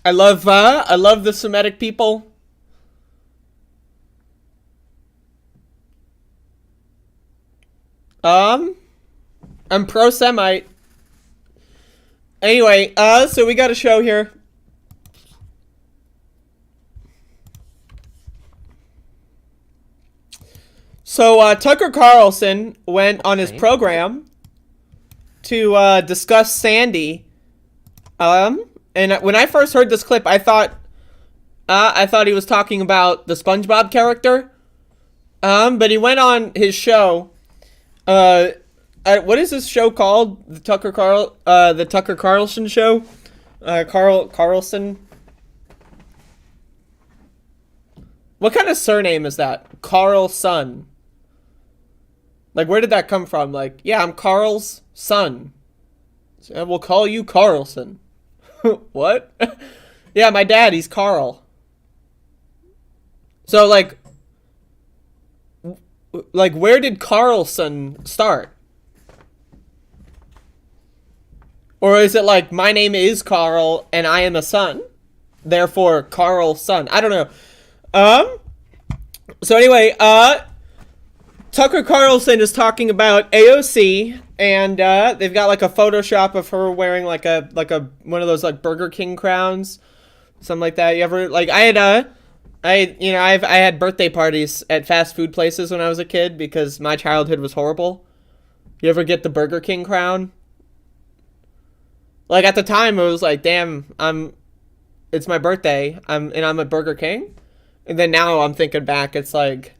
I love the Semitic people. I'm pro-Semite. Anyway, so we got a show here. So, Tucker Carlson went on his program to, discuss Sandy. And when I first heard this clip, I thought he was talking about the SpongeBob character. But he went on his show. What is this show called? The Tucker Carlson show? Carlson. What kind of surname is that? Carlson. Like, where did that come from? Like, yeah, I'm Carl's son. So we'll call you Carlson. What? Yeah, my dad, he's Carl. So, like, where did Carlson start? Or is it like, my name is Carl and I am a son, therefore Carlson? I don't know. So anyway, Tucker Carlson is talking about AOC, and they've got like a Photoshop of her wearing like a one of those like Burger King crowns, something like that. You ever like I had birthday parties at fast food places when I was a kid because my childhood was horrible. You ever get the Burger King crown? Like at the time, it was like, damn, it's my birthday, I'm at Burger King, and then now I'm thinking back, it's like,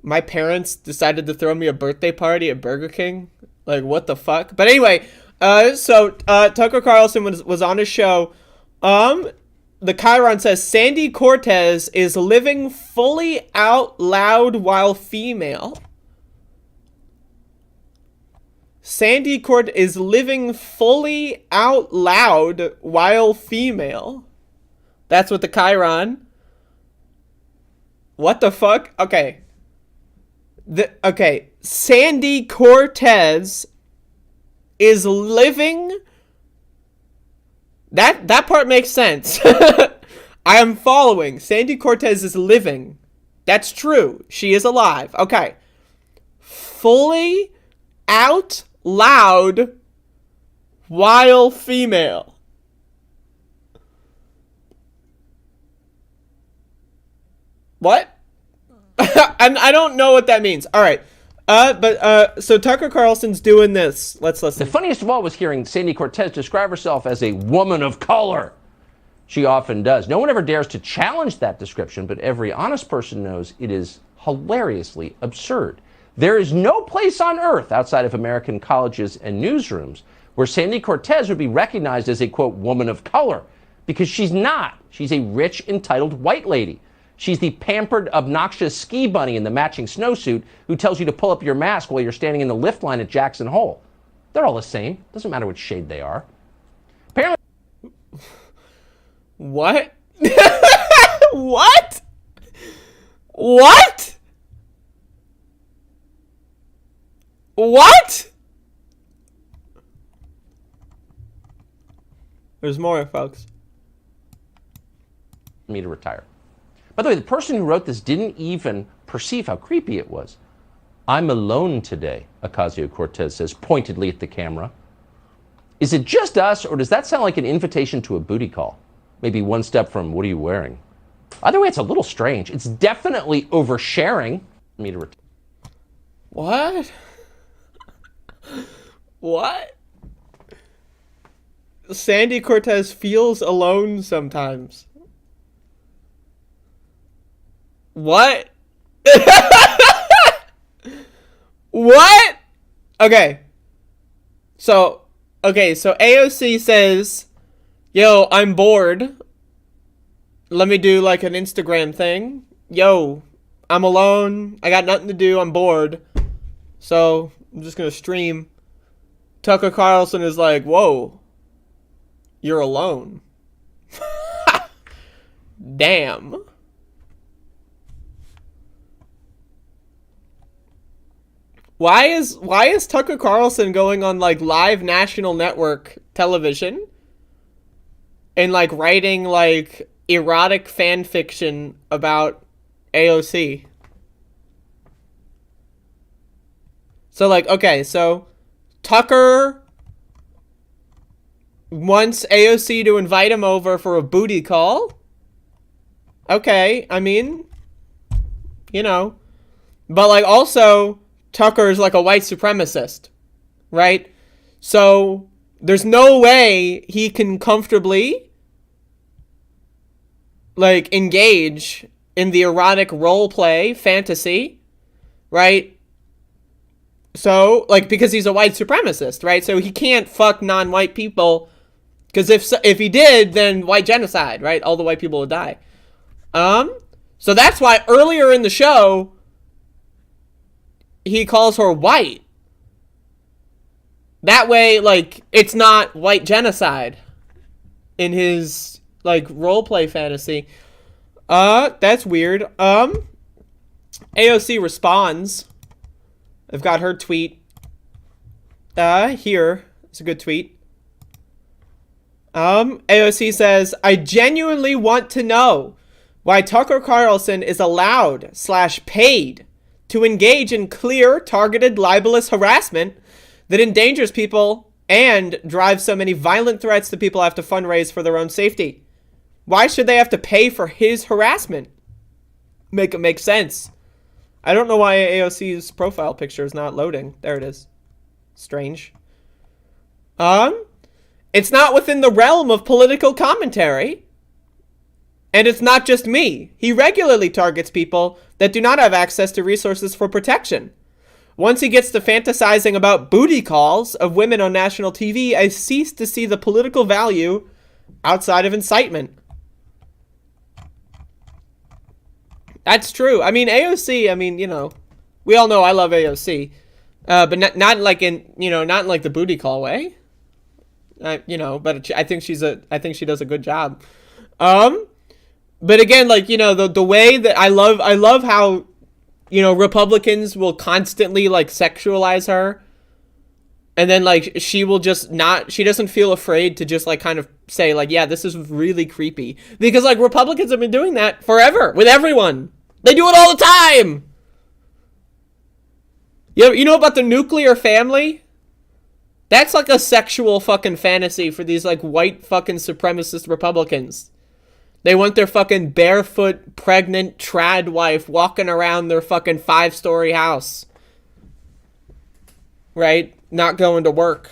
my parents decided to throw me a birthday party at Burger King. Like, what the fuck? But anyway, so Tucker Carlson was on his show. The Chiron says Sandy Cortez is living fully out loud while female. Sandy Cortez is living fully out loud while female. That's what the Chiron. What the fuck? Okay. Sandy Cortez is living. That part makes sense. I am following. Sandy Cortez is living. That's true. She is alive. Okay. Fully out loud while female. What? I don't know what that means. All right. So Tucker Carlson's doing this. Let's listen. The funniest of all was hearing Sandy Cortez describe herself as a woman of color. She often does. No one ever dares to challenge that description, but every honest person knows it is hilariously absurd. There is no place on earth outside of American colleges and newsrooms where Sandy Cortez would be recognized as a, quote, woman of color, because she's not. She's a rich, entitled white lady. She's the pampered, obnoxious ski bunny in the matching snowsuit who tells you to pull up your mask while you're standing in the lift line at Jackson Hole. They're all the same. Doesn't matter what shade they are. Apparently. What? What? What? What? There's more, folks. Me to retire. By the way, the person who wrote this didn't even perceive how creepy it was. I'm alone today, Ocasio-Cortez says pointedly at the camera. Is it just us, or does that sound like an invitation to a booty call? Maybe one step from, what are you wearing? By the way, it's a little strange. It's definitely oversharing. What? What? Sandy Cortez feels alone sometimes. What? What? Okay. So AOC says, yo, I'm bored. Let me do like an Instagram thing. Yo, I'm alone. I got nothing to do. I'm bored. So I'm just going to stream. Tucker Carlson is like, whoa, you're alone. Damn. Why is Tucker Carlson going on like live national network television and like writing like erotic fan fiction about AOC? So like, okay, so Tucker wants AOC to invite him over for a booty call. Okay, I mean, you know, but like also Tucker is like a white supremacist, right? So there's no way he can comfortably like engage in the erotic role play fantasy, right? So like, because he's a white supremacist, right? So he can't fuck non-white people, because if he did, then white genocide, right? All the white people would die. So that's why earlier in the show he calls her white. That way, like, it's not white genocide in his like roleplay fantasy. That's weird. AOC responds. I've got her tweet. Here. It's a good tweet. AOC says, I genuinely want to know why Tucker Carlson is allowed / paid to engage in clear, targeted, libelous harassment that endangers people and drives so many violent threats that people have to fundraise for their own safety. Why should they have to pay for his harassment? Make it make sense. I don't know why AOC's profile picture is not loading. There it is. Strange. It's not within the realm of political commentary. And it's not just me. He regularly targets people that do not have access to resources for protection. Once he gets to fantasizing about booty calls of women on national TV, I cease to see the political value outside of incitement. That's true. I mean, AOC, I mean, you know, we all know I love AOC. But not like in, you know, not in like the booty call way. You know, but I think she does a good job. But again, like, you know, the way that I love how, you know, Republicans will constantly like sexualize her. And then like she will just she doesn't feel afraid to just like kind of say like, yeah, this is really creepy. Because like Republicans have been doing that forever with everyone. They do it all the time. You know about the nuclear family? That's like a sexual fucking fantasy for these like white fucking supremacist Republicans. They want their fucking barefoot, pregnant, trad wife walking around their fucking 5-story house. Right? Not going to work.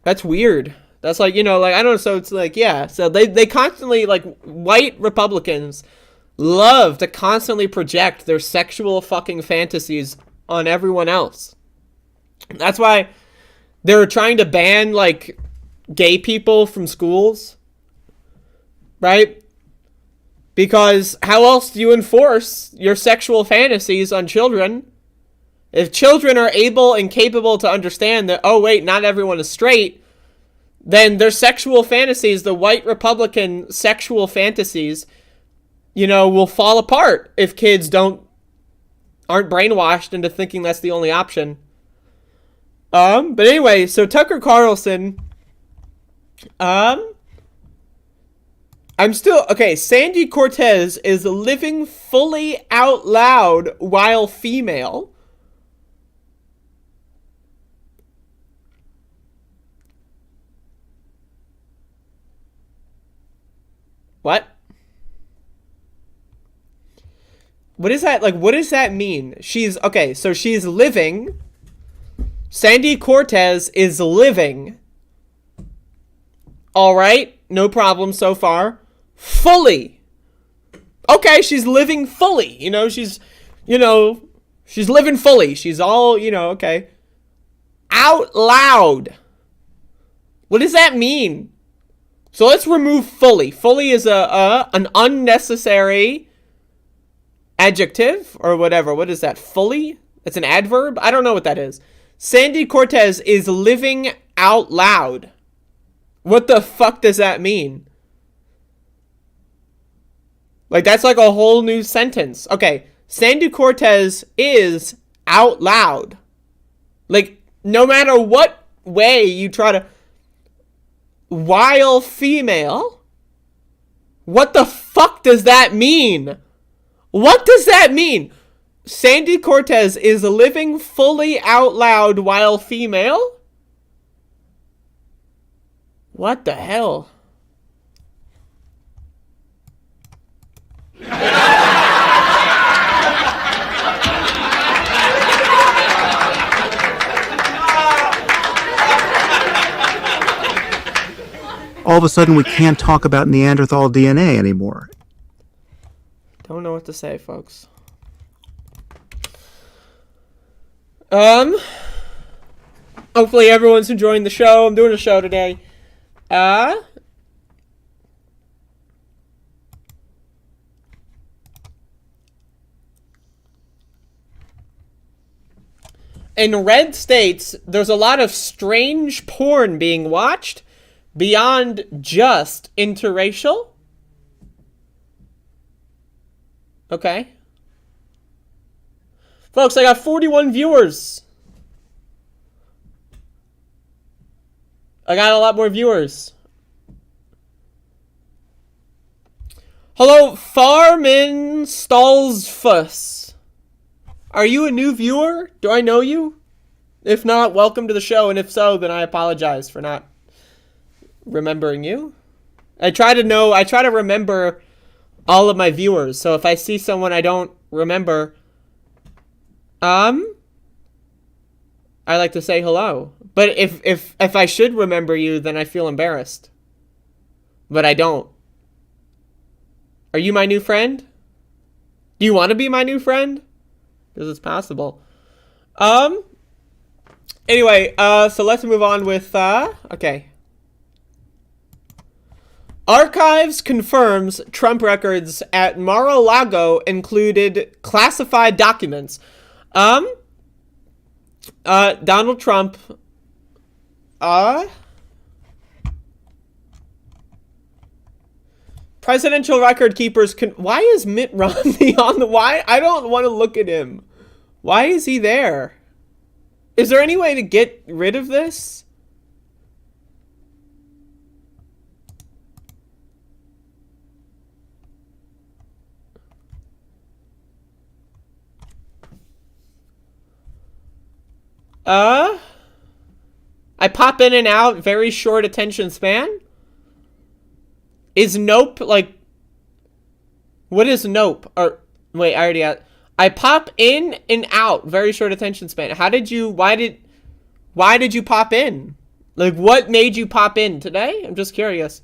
That's weird. That's like, you know, like, I don't know, so it's like, yeah. So they constantly, like, white Republicans love to constantly project their sexual fucking fantasies on everyone else. That's why they're trying to ban, like, gay people from schools. Right? Because how else do you enforce your sexual fantasies on children? If children are able and capable to understand that, oh, wait, not everyone is straight, then their sexual fantasies, the white Republican sexual fantasies, you know, will fall apart if kids aren't brainwashed into thinking that's the only option. But anyway, so Tucker Carlson, Sandy Cortez is living fully out loud while female. What? What is that? Like, what does that mean? She's, okay, so she's living. Sandy Cortez is living. All right, no problem so far. Fully. Okay, she's living fully. She's living fully. She's all, okay. Out loud. What does that mean? So let's remove fully. Fully is an unnecessary adjective or whatever. What is that? Fully? It's an adverb? I don't know what that is. Sandy Cortez is living out loud. What the fuck does that mean? Like, that's like a whole new sentence. Okay, Sandy Cortez is out loud. Like, no matter what way you try to... While female? What the fuck does that mean? What does that mean? Sandy Cortez is living fully out loud while female? What the hell? All of a sudden, we can't talk about Neanderthal DNA anymore. Don't know what to say, folks. Hopefully everyone's enjoying the show. I'm doing a show today. In red states, there's a lot of strange porn being watched beyond just interracial. Okay. Folks, I got 41 viewers. I got a lot more viewers. Hello, Farmin Stallsfuss. Are you a new viewer? Do I know you? If not, welcome to the show, and if so, then I apologize for not remembering you. I try to remember all of my viewers, so if I see someone I don't remember, I like to say hello. But if I should remember you, then I feel embarrassed. But I don't. Are you my new friend? Do you want to be my new friend? Because it's possible. Anyway, so let's move on with, okay. Archives confirms Trump records at Mar-a-Lago included classified documents. Donald Trump, presidential record keepers why is Mitt Romney on the, why? I don't want to look at him. Why is he there? Is there any way to get rid of this? I pop in and out, very short attention span. Is nope, like, what is nope? Or, wait, I already got, I pop in and out, very short attention span. How did you, why did you pop in? Like, what made you pop in today? I'm just curious.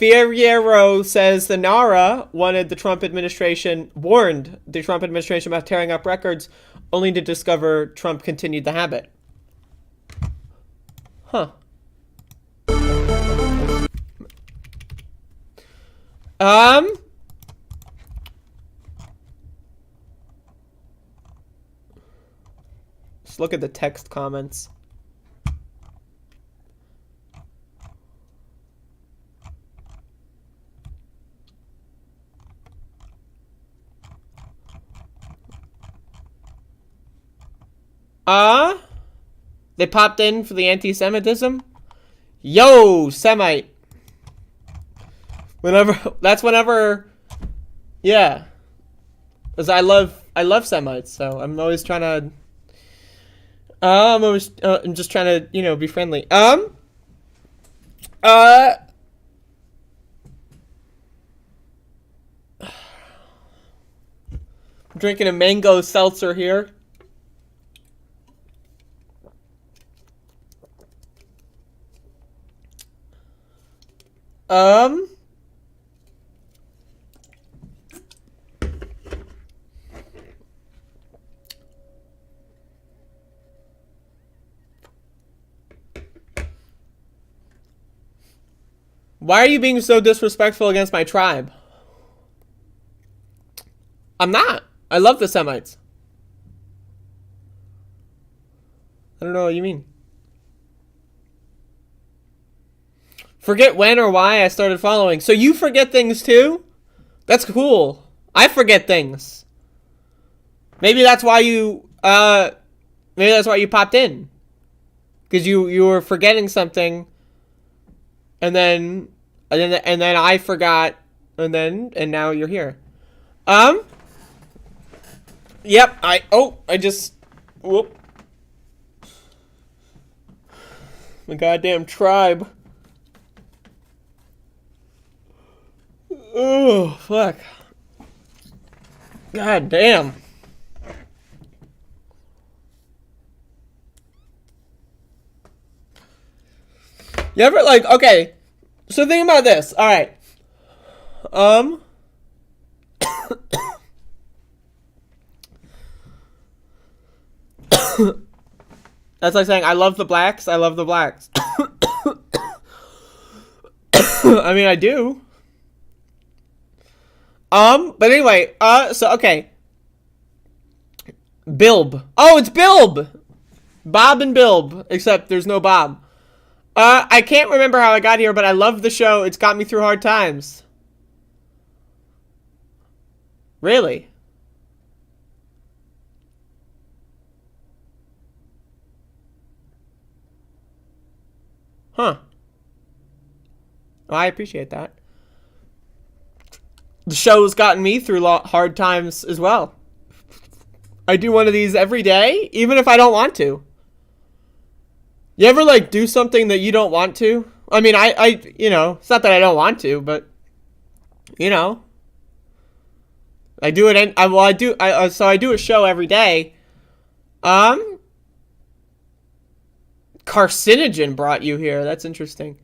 Fierro says the NARA warned the Trump administration about tearing up records, only to discover Trump continued the habit. Huh. Let's look at the text comments. They popped in for the anti-Semitism. Yo, Semite. Whenever, yeah. Because I love Semites, so I'm always trying to, I'm just trying to, be friendly. Drinking a mango seltzer here. Why are you being so disrespectful against my tribe? I'm not. I love the Semites. I don't know what you mean. Forget when or why I started following. So you forget things too? That's cool. I forget things. Maybe that's why you popped in. Because you were forgetting something, and then I forgot, and now you're here. Yep, whoop. My goddamn tribe. Oh, fuck. God damn. You ever, like, okay, so think about this. All right. That's like saying, I love the blacks. I love the blacks. I mean, I do. But anyway, so, okay. Bilb. Oh, it's Bilb! Bob and Bilb, except there's no Bob. I can't remember how I got here, but I love the show. It's got me through hard times. Really? Huh. Well, I appreciate that. The show's gotten me through hard times as well. I do one of these every day, even if I don't want to. You ever, like, do something that you don't want to? I mean, I you know, it's not that I don't want to, but, you know. I do it, so I do a show every day. Carcinogen brought you here. That's interesting.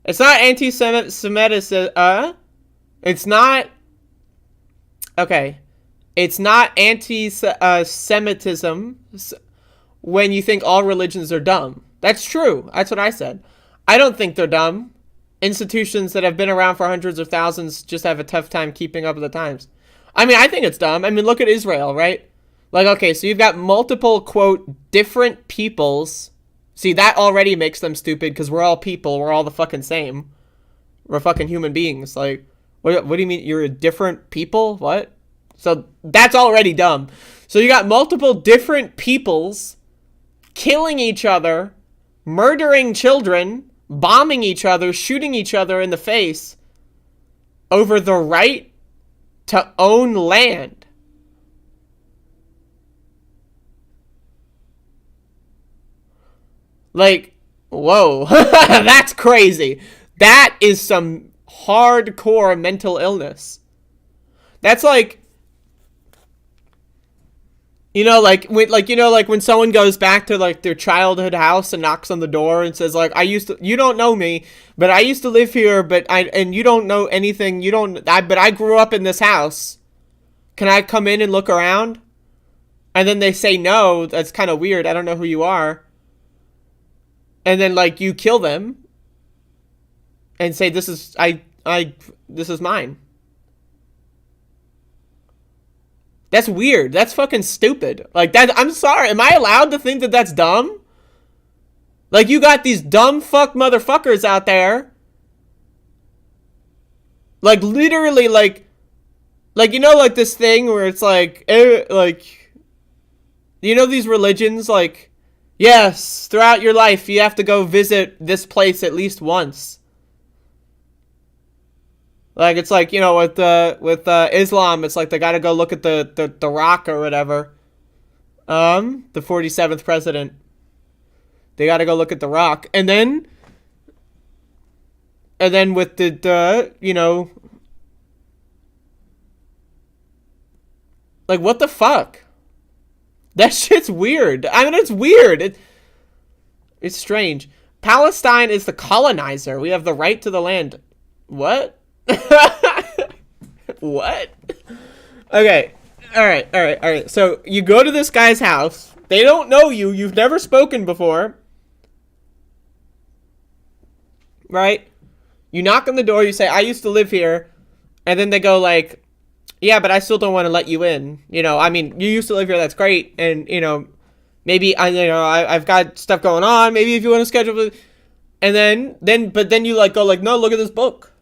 It's not anti-Semitism, it's not, okay. It's not anti-Semitism when you think all religions are dumb. That's true. That's what I said. I don't think they're dumb. Institutions that have been around for hundreds of thousands just have a tough time keeping up with the times. I mean, I think it's dumb. I mean, look at Israel, right? Like, okay, so you've got multiple, quote, different peoples. See, that already makes them stupid because we're all people. We're all the fucking same. We're fucking human beings. Like, what do you mean you're a different people? What? So that's already dumb. So you got multiple different peoples killing each other, murdering children, bombing each other, shooting each other in the face over the right to own land. Like, whoa, that's crazy. That is some hardcore mental illness. That's like, you know, like when someone goes back to like their childhood house and knocks on the door and says like, you don't know me, but I used to live here, and you don't know anything. But I grew up in this house. Can I come in and look around? And then they say no. That's kind of weird. I don't know who you are. And then like you kill them and say this is mine. That's weird. That's fucking stupid. Like that. I'm sorry. Am I allowed to think that that's dumb? Like you got these dumb fuck motherfuckers out there. Like literally like you know, like this thing where it's like, you know, these religions, like, yes, throughout your life, you have to go visit this place at least once. Like, it's like, you know, with Islam, it's like they gotta go look at the rock or whatever. The 47th president. They gotta go look at the rock. And then And then with the you know, like, what the fuck? That shit's weird. I mean, it's weird. It's strange. Palestine is the colonizer. We have the right to the land. What? What? Okay. All right. So you go to this guy's house. They don't know you. You've never spoken before. Right? You knock on the door. You say, I used to live here. And then they go like, yeah, but I still don't want to let you in. You know, I mean, you used to live here. That's great. And, you know, maybe, I've got stuff going on. Maybe if you want to schedule it. And then you like go like, no, look at this book.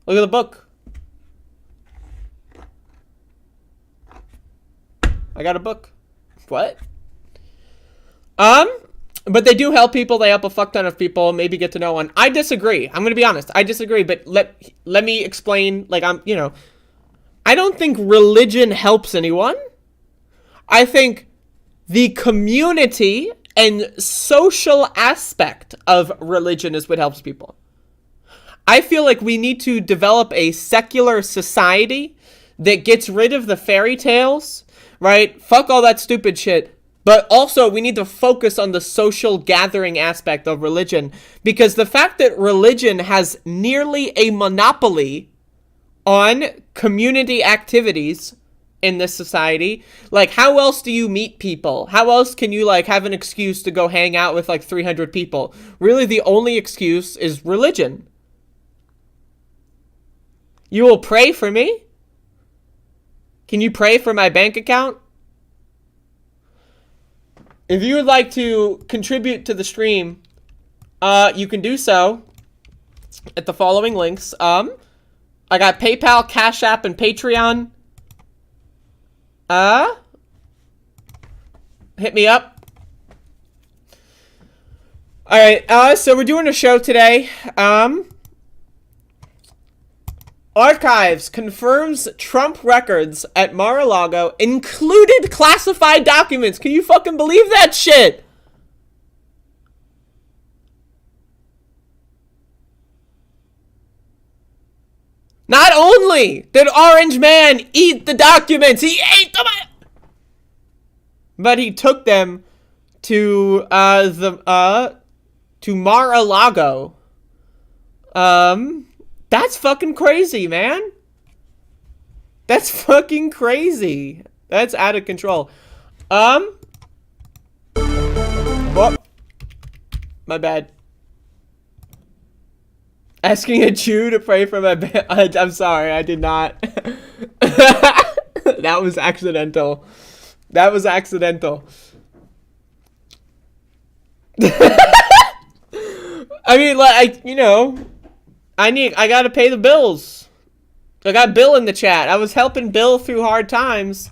Look at the book. I got a book. What? But they do help people. They help a fuck ton of people. Maybe get to know one. I disagree. I'm going to be honest. I disagree. But let me explain. Like, I don't think religion helps anyone. I think the community and social aspect of religion is what helps people. I feel like we need to develop a secular society that gets rid of the fairy tales, right? Fuck all that stupid shit. But also, we need to focus on the social gathering aspect of religion. Because the fact that religion has nearly a monopoly on community activities in this society, like, how else do you meet people? How else can you, like, have an excuse to go hang out with, like, 300 people? Really, the only excuse is religion. You will pray for me? Can you pray for my bank account? If you would like to contribute to the stream, you can do so at the following links. I got PayPal, Cash App, and Patreon. Hit me up. Alright, so we're doing a show today. Archives confirms Trump records at Mar-a-Lago included classified documents. Can you fucking believe that shit? Not only did Orange Man eat the documents, he ate them, but he took them to Mar-a-Lago. That's fucking crazy, man. That's fucking crazy. That's out of control. What? My bad. Asking a Jew to pray for my I'm sorry, I did not. That was accidental. That was accidental. I mean, like, I gotta pay the bills. I got Bill in the chat. I was helping Bill through hard times,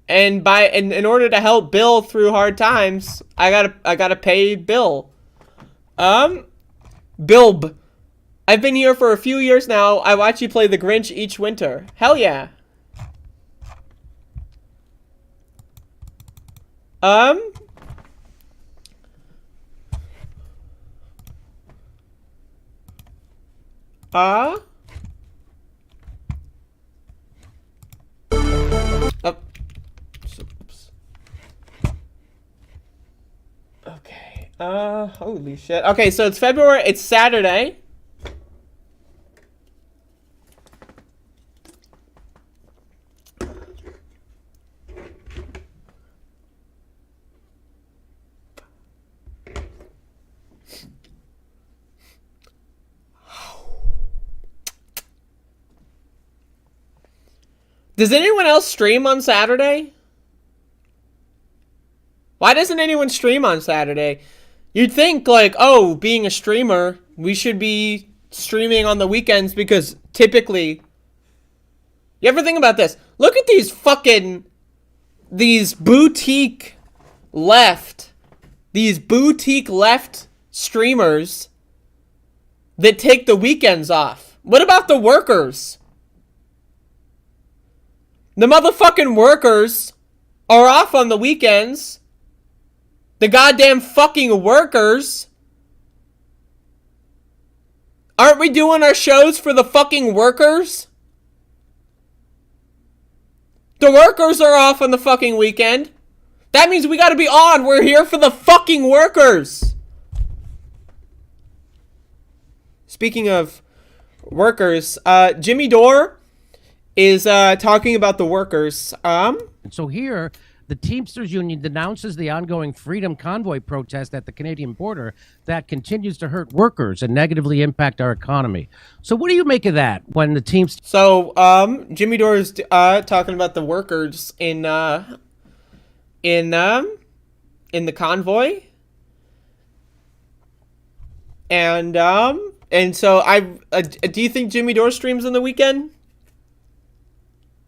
and in order to help Bill through hard times, I gotta pay Bill. Bilb, I've been here for a few years now. I watch you play the Grinch each winter. Hell yeah. Okay. Holy shit. Okay, so it's Saturday. Does anyone else stream on Saturday? Why doesn't anyone stream on Saturday? You'd think, like, oh, being a streamer, we should be streaming on the weekends because typically... You ever think about this? Look at these boutique left streamers that take the weekends off. What about the workers? The motherfucking workers are off on the weekends. The goddamn fucking workers Aren't we doing our shows for the fucking workers? The workers are off on the fucking weekend. That means we gotta be on. We're here for the fucking workers. Speaking of workers, Jimmy Dore is talking about the workers. So here, the Teamsters Union denounces the ongoing Freedom Convoy protest at the Canadian border that continues to hurt workers and negatively impact our economy. So what do you make of that when the Teamsters... So, Jimmy Dore is talking about the workers in the convoy. And so do you think Jimmy Dore streams on the weekend?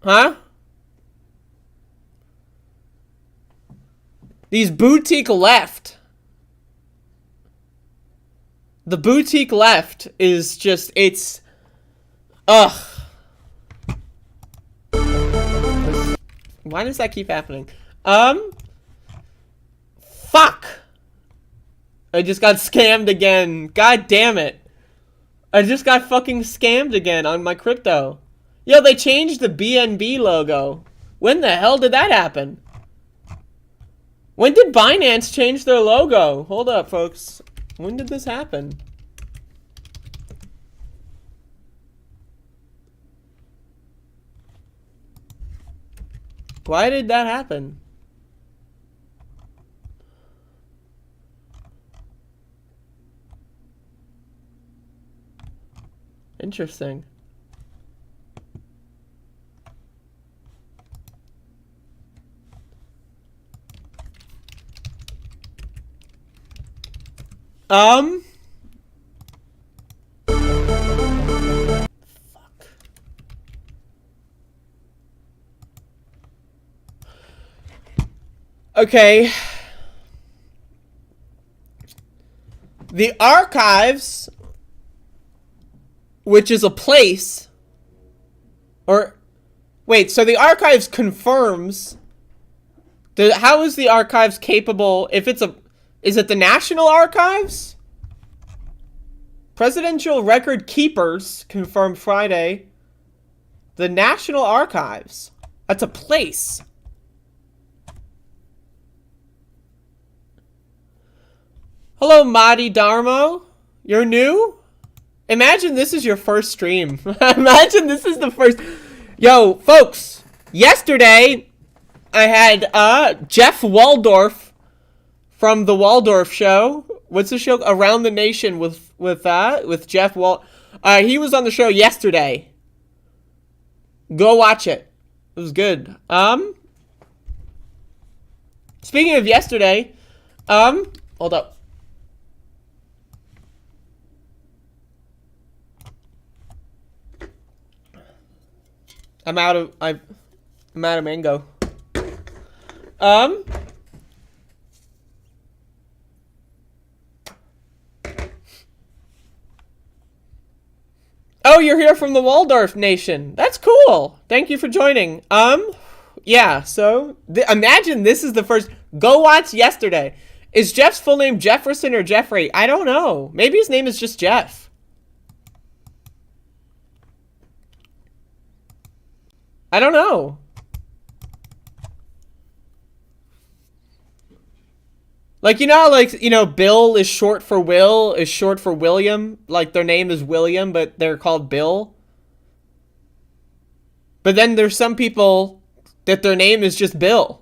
Huh? These boutique left. The boutique left is just, it's, ugh. Why does that keep happening? Fuck. I just got scammed again. God damn it. I just got fucking scammed again on my crypto. Yo, they changed the BNB logo. When the hell did that happen? When did Binance change their logo? Hold up, folks. When did this happen? Why did that happen? Interesting. Fuck. Okay. The archives, which is a place, or wait, so the archives confirms how is the archives capable if it's a, is it the National Archives? Presidential Record Keepers confirmed Friday. The National Archives. That's a place. Hello, Madi Darmo. You're new? Imagine this is your first stream. Imagine this is the first. Yo, folks. Yesterday, I had Jeff Waldorf from the Waldorf Show. What's the show? Around the Nation with Jeff he was on the show yesterday. Go watch it. It was good. Speaking of yesterday, hold up. I'm out of mango. Oh, you're here from the Waldorf Nation. That's cool. Thank you for joining. Yeah, so imagine this is the first. Go watch yesterday. Is Jeff's full name Jefferson or Jeffrey? I don't know. Maybe his name is just Jeff. I don't know. Like, Bill is short for Will, is short for William. Like, their name is William, but they're called Bill. But then there's some people that their name is just Bill.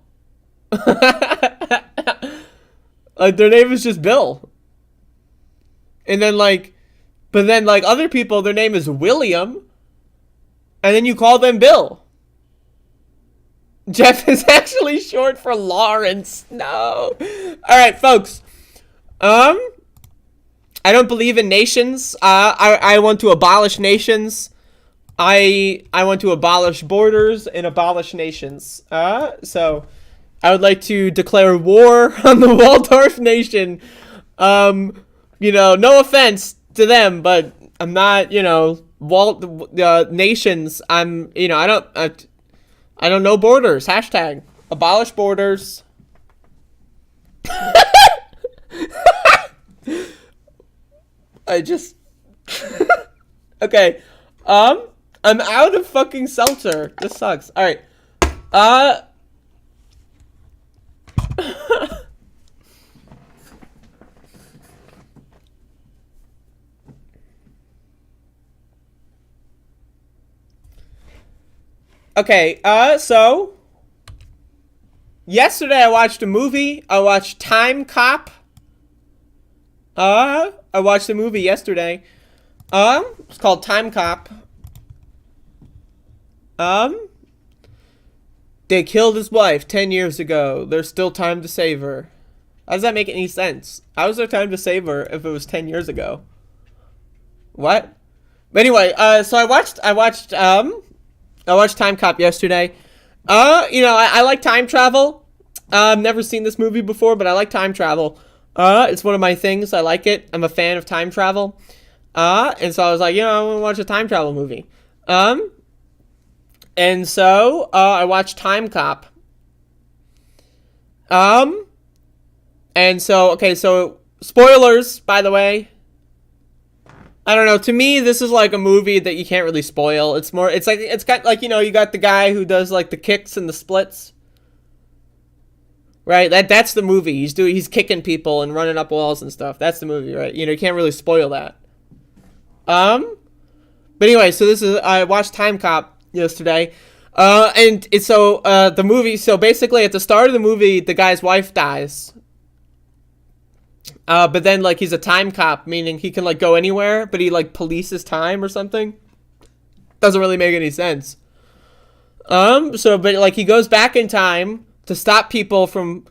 Like, their name is just Bill. And then, other people, their name is William. And then you call them Bill. Jeff is actually short for Lawrence. No. Alright, folks. I don't believe in nations. I want to abolish nations. I want to abolish borders and abolish nations. So I would like to declare war on the Waldorf Nation. No offense to them, but I'm not, nations. I don't know borders. Hashtag abolish borders. I just Okay. I'm out of fucking seltzer. This sucks. All right. Okay, so yesterday I watched a movie. I watched Time Cop. I watched a movie yesterday. It's called Time Cop. They killed his wife 10 years ago. There's still time to save her. How does that make any sense? How was there time to save her if it was 10 years ago? What? But anyway, so I watched Time Cop yesterday. I like time travel. I've never seen this movie before, but I like time travel. It's one of my things. I like it. I'm a fan of time travel. And so I was like, I want to watch a time travel movie. And so I watched Time Cop. And so, okay, so spoilers, by the way. I don't know. To me, this is like a movie that you can't really spoil. It's got like, you got the guy who does like the kicks and the splits. Right? That's the movie. He's kicking people and running up walls and stuff. That's the movie, right? You can't really spoil that. But anyway, so I watched Time Cop yesterday. And it's the movie, so basically at the start of the movie, the guy's wife dies. But then, like, he's a time cop, meaning he can, like, go anywhere, but he, like, polices time or something. Doesn't really make any sense. But, like, he goes back in time to stop people from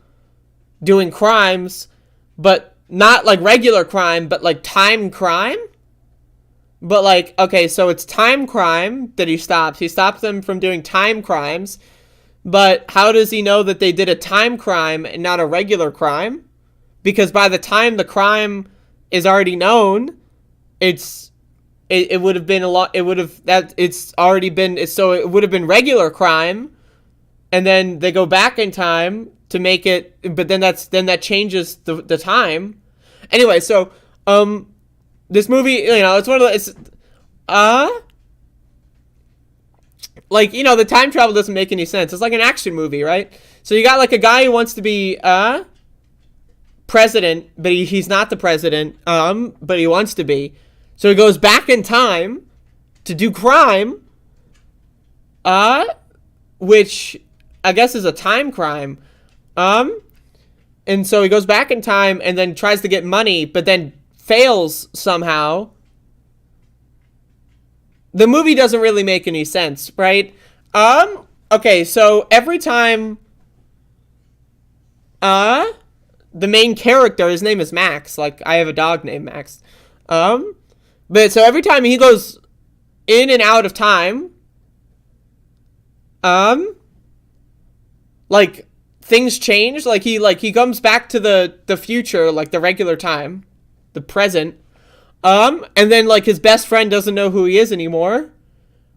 doing crimes, but not, like, regular crime, but, like, time crime? But, like, okay, so it's time crime that he stops. He stops them from doing time crimes, but how does he know that they did a time crime and not a regular crime? Because by the time the crime is already known, it would have been it would have been regular crime, and then they go back in time to make it, but then that changes the time. Anyway, so this movie, it's one of the time travel doesn't make any sense. It's like an action movie, right? So you got like a guy who wants to be president, but he's not the president, but he wants to be. So he goes back in time to do crime, which I guess is a time crime. And so he goes back in time and then tries to get money, but then fails somehow. The movie doesn't really make any sense, right? Okay, so every time the main character, his name is Max, like I have a dog named Max. But so every time he goes in and out of time, like things change, like he comes back to the future, like the regular time, the present. And then like his best friend doesn't know who he is anymore,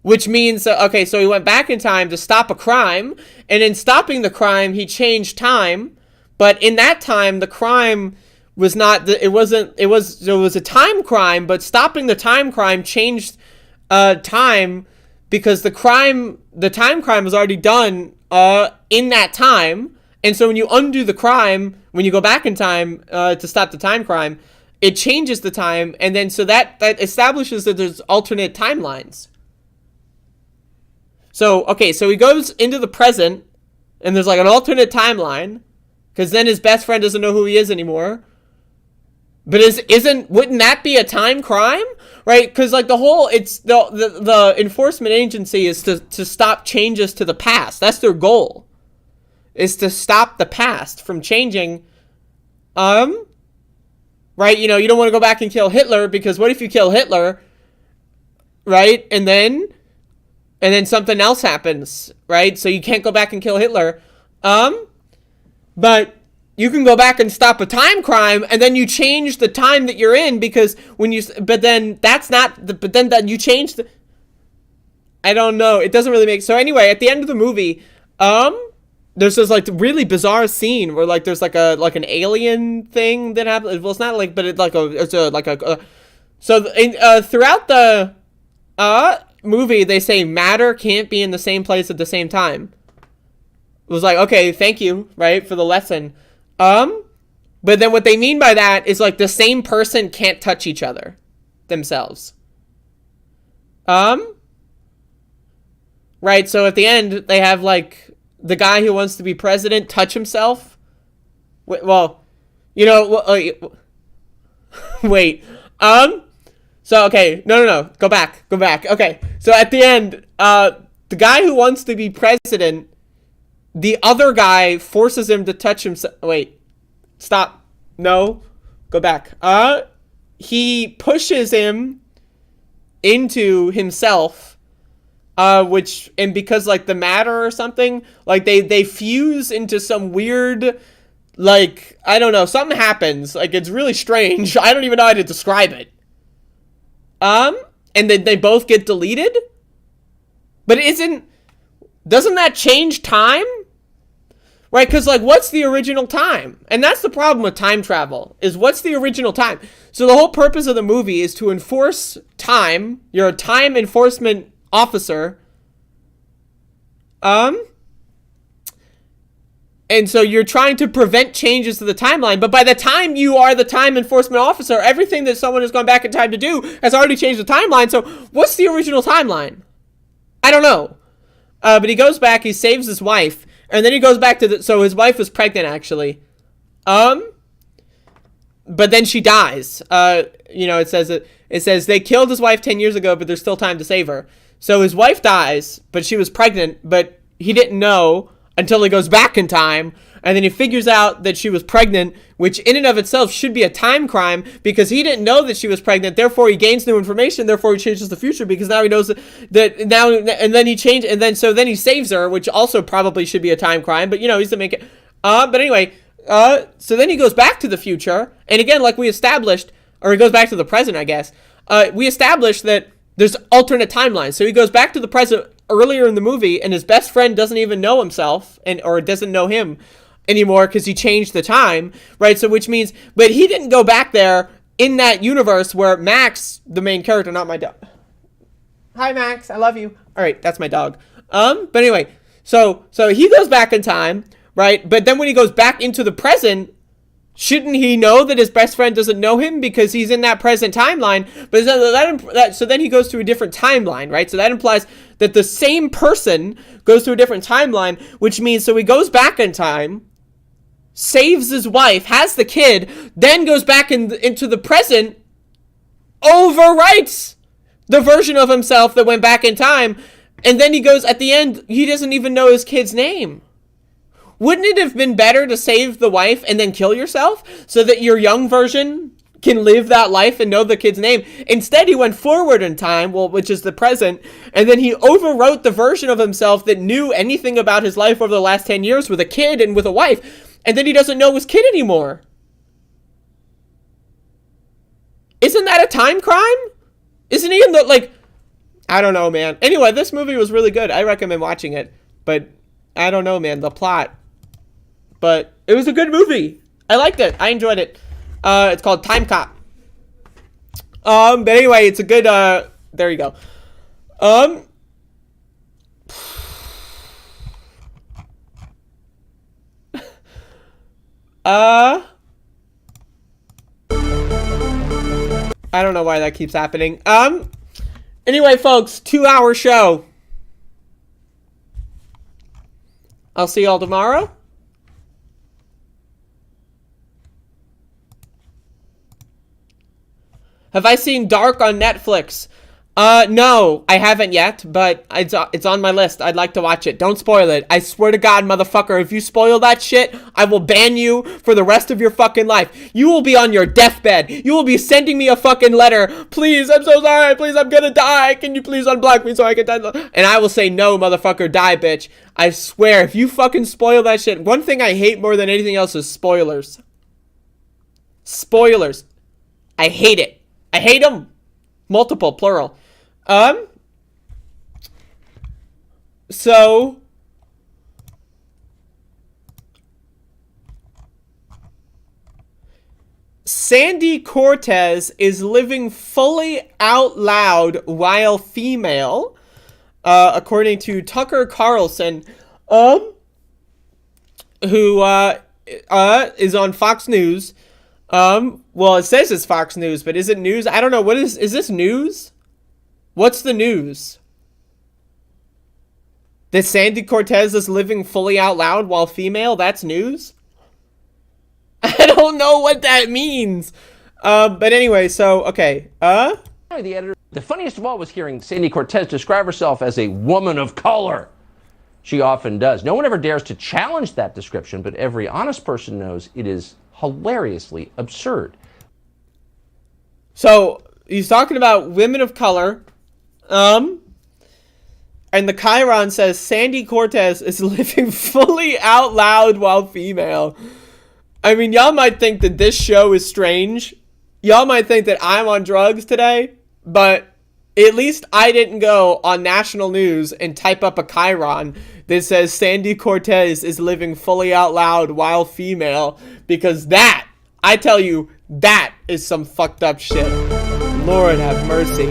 which means okay, so he went back in time to stop a crime, and in stopping the crime he changed time. But in that time, the crime was not, it was a time crime, but stopping the time crime changed time, because the time crime was already done in that time. And so when you undo the crime, when you go back in time to stop the time crime, it changes the time. And then so that establishes that there's alternate timelines. So, okay, so he goes into the present, and there's like an alternate timeline, because then his best friend doesn't know who he is anymore. But wouldn't that be a time crime? Right? Because like the enforcement agency is to stop changes to the past. That's their goal. Is to stop the past from changing. Right? You don't want to go back and kill Hitler, because what if you kill Hitler? Right? And then something else happens, right? So you can't go back and kill Hitler. But you can go back and stop a time crime, and then you change the time that you're in, because then you change the, I don't know. It doesn't really make, so anyway, at the end of the movie, there's this like really bizarre scene where like there's like an alien thing that happens. Well, it's not like, but it's like throughout the movie, they say matter can't be in the same place at the same time. It was like, okay, thank you, right, for the lesson. But then what they mean by that is like the same person can't touch each other themselves. Right, so at the end, they have like the guy who wants to be president touch himself. Well, you know, wait. So, okay, no. Go back. Okay, so at the end, the guy who wants to be president, the other guy forces him to touch himself. Wait, stop. No, go back. He pushes him into himself, and because like the matter or something, like they fuse into some weird, like, I don't know, something happens. Like, it's really strange. I don't even know how to describe it. And then they both get deleted? But doesn't that change time? Right, because, like, what's the original time? And that's the problem with time travel, is what's the original time? So the whole purpose of the movie is to enforce time. You're a time enforcement officer. And so you're trying to prevent changes to the timeline, but by the time you are the time enforcement officer, everything that someone has gone back in time to do has already changed the timeline. So what's the original timeline? I don't know. But he goes back, he saves his wife, and then he goes back to so his wife was pregnant, actually. But then she dies. It says they killed his wife 10 years ago, but there's still time to save her. So his wife dies, but she was pregnant, but he didn't know until he goes back in time, and then he figures out that she was pregnant, which in and of itself should be a time crime, because he didn't know that she was pregnant, therefore he gains new information, therefore he changes the future, because now he knows that now, and then he changed, and then so then he saves her, which also probably should be a time crime, but he's to make it, but anyway, so then he goes back to the future, and again, like we established, or he goes back to the present, I guess, we established that there's alternate timelines, so he goes back to the present earlier in the movie, and his best friend doesn't even know himself, or doesn't know him anymore because he changed the time, right? So which means, but he didn't go back there in that universe where Max, the main character, not my dog. Hi, Max, I love you. All right, that's my dog. But anyway, so he goes back in time, right? But then when he goes back into the present, shouldn't he know that his best friend doesn't know him because he's in that present timeline? But so then he goes to a different timeline, right? So that implies that the same person goes to a different timeline, which means so he goes back in time, saves his wife, has the kid, then goes back into the present, overwrites the version of himself that went back in time, and then he goes, at the end, he doesn't even know his kid's name. Wouldn't it have been better to save the wife and then kill yourself so that your young version can live that life and know the kid's name? Instead, he went forward in time, which is the present, and then he overwrote the version of himself that knew anything about his life over the last 10 years with a kid and with a wife, and then he doesn't know his kid anymore. Isn't that a time crime? Isn't he in the, like, I don't know, man. Anyway, this movie was really good. I recommend watching it, but I don't know, man, the plot. But it was a good movie. I liked it. I enjoyed it. It's called Time Cop. But anyway, it's a good, there you go. I don't know why that keeps happening. Anyway, folks, 2-hour show. I'll see y'all tomorrow. Have I seen Dark on Netflix? No, I haven't yet, but it's on my list. I'd like to watch it. Don't spoil it. I swear to God, motherfucker, if you spoil that shit, I will ban you for the rest of your fucking life. You will be on your deathbed. You will be sending me a fucking letter. Please, I'm so sorry. Please, I'm gonna die. Can you please unblock me so I can die? And I will say, no, motherfucker, die, bitch. I swear, if you fucking spoil that shit, one thing I hate more than anything else is spoilers. Spoilers. I hate it. I hate them. Multiple, plural. So Sandy Cortez is living fully out loud while female, according to Tucker Carlson, who is on Fox News. Well, it says it's Fox News, but is it news? I don't know. Is this news? What's the news? That Sandy Cortez is living fully out loud while female? That's news? I don't know what that means. But anyway, so, okay. The editor. The funniest of all was hearing Sandy Cortez describe herself as a woman of color. She often does. No one ever dares to challenge that description, but every honest person knows it is hilariously absurd. So, he's talking about women of color. And the Chiron says Sandy Cortez is living fully out loud while female. I mean, y'all might think that this show is strange. Y'all might think that I'm on drugs today, but at least I didn't go on national news and type up a Chiron that says Sandy Cortez is living fully out loud while female, because that, I tell you, that is some fucked up shit. Lord have mercy.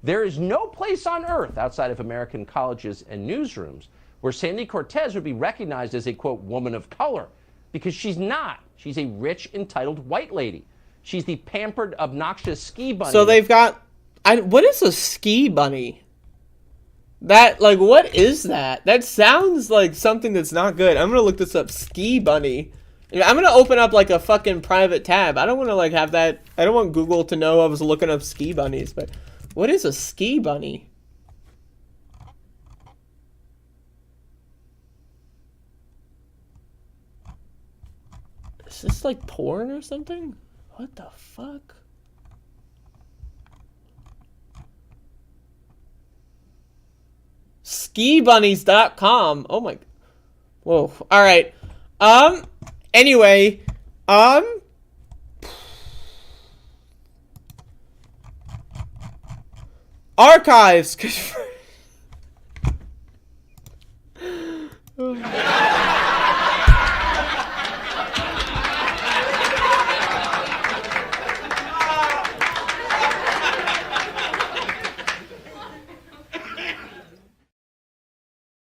There is no place on earth outside of American colleges and newsrooms where Sandy Cortez would be recognized as a, quote, woman of color, because she's not. She's a rich, entitled white lady. She's the pampered, obnoxious ski bunny. So they've got... what is a ski bunny? That, like, what is that? That sounds like something that's not good. I'm gonna look this up. Ski bunny. I'm gonna open up, like, a fucking private tab. I don't want to, like, have that... I don't want Google to know I was looking up ski bunnies, but... What is a ski bunny? Is this like porn or something? What the fuck? Skibunnies.com. Oh my. Whoa. All right. Anyway. Archives.